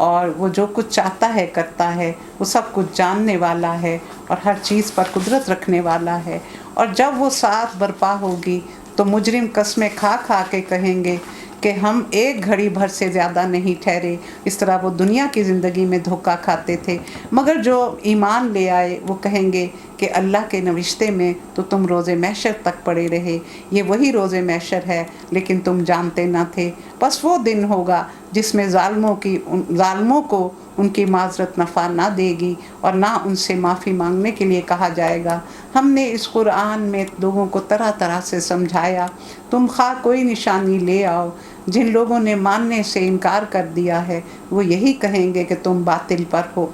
اور وہ جو کچھ چاہتا ہے کرتا ہے، وہ سب کچھ جاننے والا ہے اور ہر چیز پر قدرت رکھنے والا ہے۔ اور جب وہ ساعت برپا ہوگی تو مجرم قسمیں کھا کھا کے کہیں گے کہ ہم ایک گھڑی بھر سے زیادہ نہیں ٹھہرے۔ اس طرح وہ دنیا کی زندگی میں دھوکہ کھاتے تھے، مگر جو ایمان لے آئے وہ کہیں گے کہ اللہ کے نوشتے میں تو تم روز محشر تک پڑے رہے، یہ وہی روز محشر ہے لیکن تم جانتے نہ تھے۔ بس وہ دن ہوگا جس میں ظالموں کو ان کی معذرت نفع نہ دے گی اور نہ ان سے معافی مانگنے کے لیے کہا جائے گا۔ ہم نے اس قرآن میں لوگوں کو طرح طرح سے سمجھایا، تم خواہ کوئی نشانی لے آؤ۔ جن لوگوں نے ماننے سے انکار کر دیا ہے وہ یہی کہیں گے کہ تم باطل پر ہو۔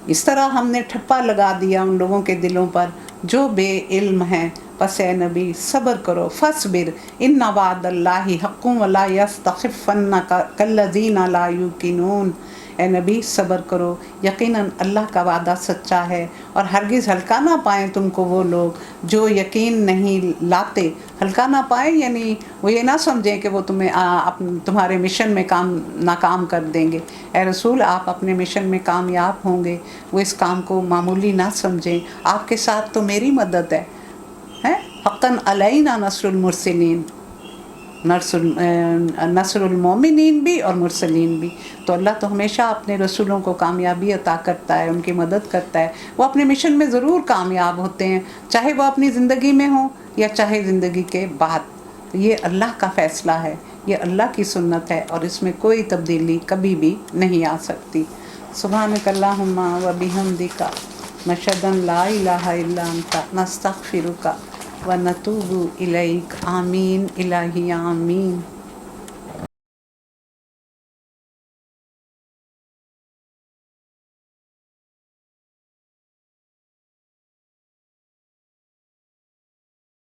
اس طرح ہم نے ٹھپا لگا دیا ان لوگوں کے دلوں پر جو بے علم ہیں۔ پس اے نبی صبر کرو، فاصبر ان وعد اللہ حق ولا یستخفنک الذین لا یوقنون۔ اے نبی صبر کرو، یقیناً اللہ کا وعدہ سچا ہے، اور ہرگز ہلکا نہ پائیں تم کو وہ لوگ جو یقین نہیں لاتے۔ ہلکا نہ پائیں یعنی وہ یہ نہ سمجھیں کہ وہ تمہارے مشن میں ناکام کر دیں گے۔ اے رسول آپ اپنے مشن میں کامیاب ہوں گے، وہ اس کام کو معمولی نہ سمجھیں۔ آپ کے ساتھ تو میری مدد ہے، حقاً علینا نصر المرسلین، نصر المومنین بھی اور مرسلین بھی۔ تو اللہ تو ہمیشہ اپنے رسولوں کو کامیابی عطا کرتا ہے، ان کی مدد کرتا ہے۔ وہ اپنے مشن میں ضرور کامیاب ہوتے ہیں، چاہے وہ اپنی زندگی میں ہوں یا چاہے زندگی کے بعد۔ یہ اللہ کا فیصلہ ہے، یہ اللہ کی سنت ہے، اور اس میں کوئی تبدیلی کبھی بھی نہیں آ سکتی۔ سبحانک اللہم و بحمدک نشہد ان لا الہ الا انت نستغفرک ونتوب الیک۔ آمین الہی آمین۔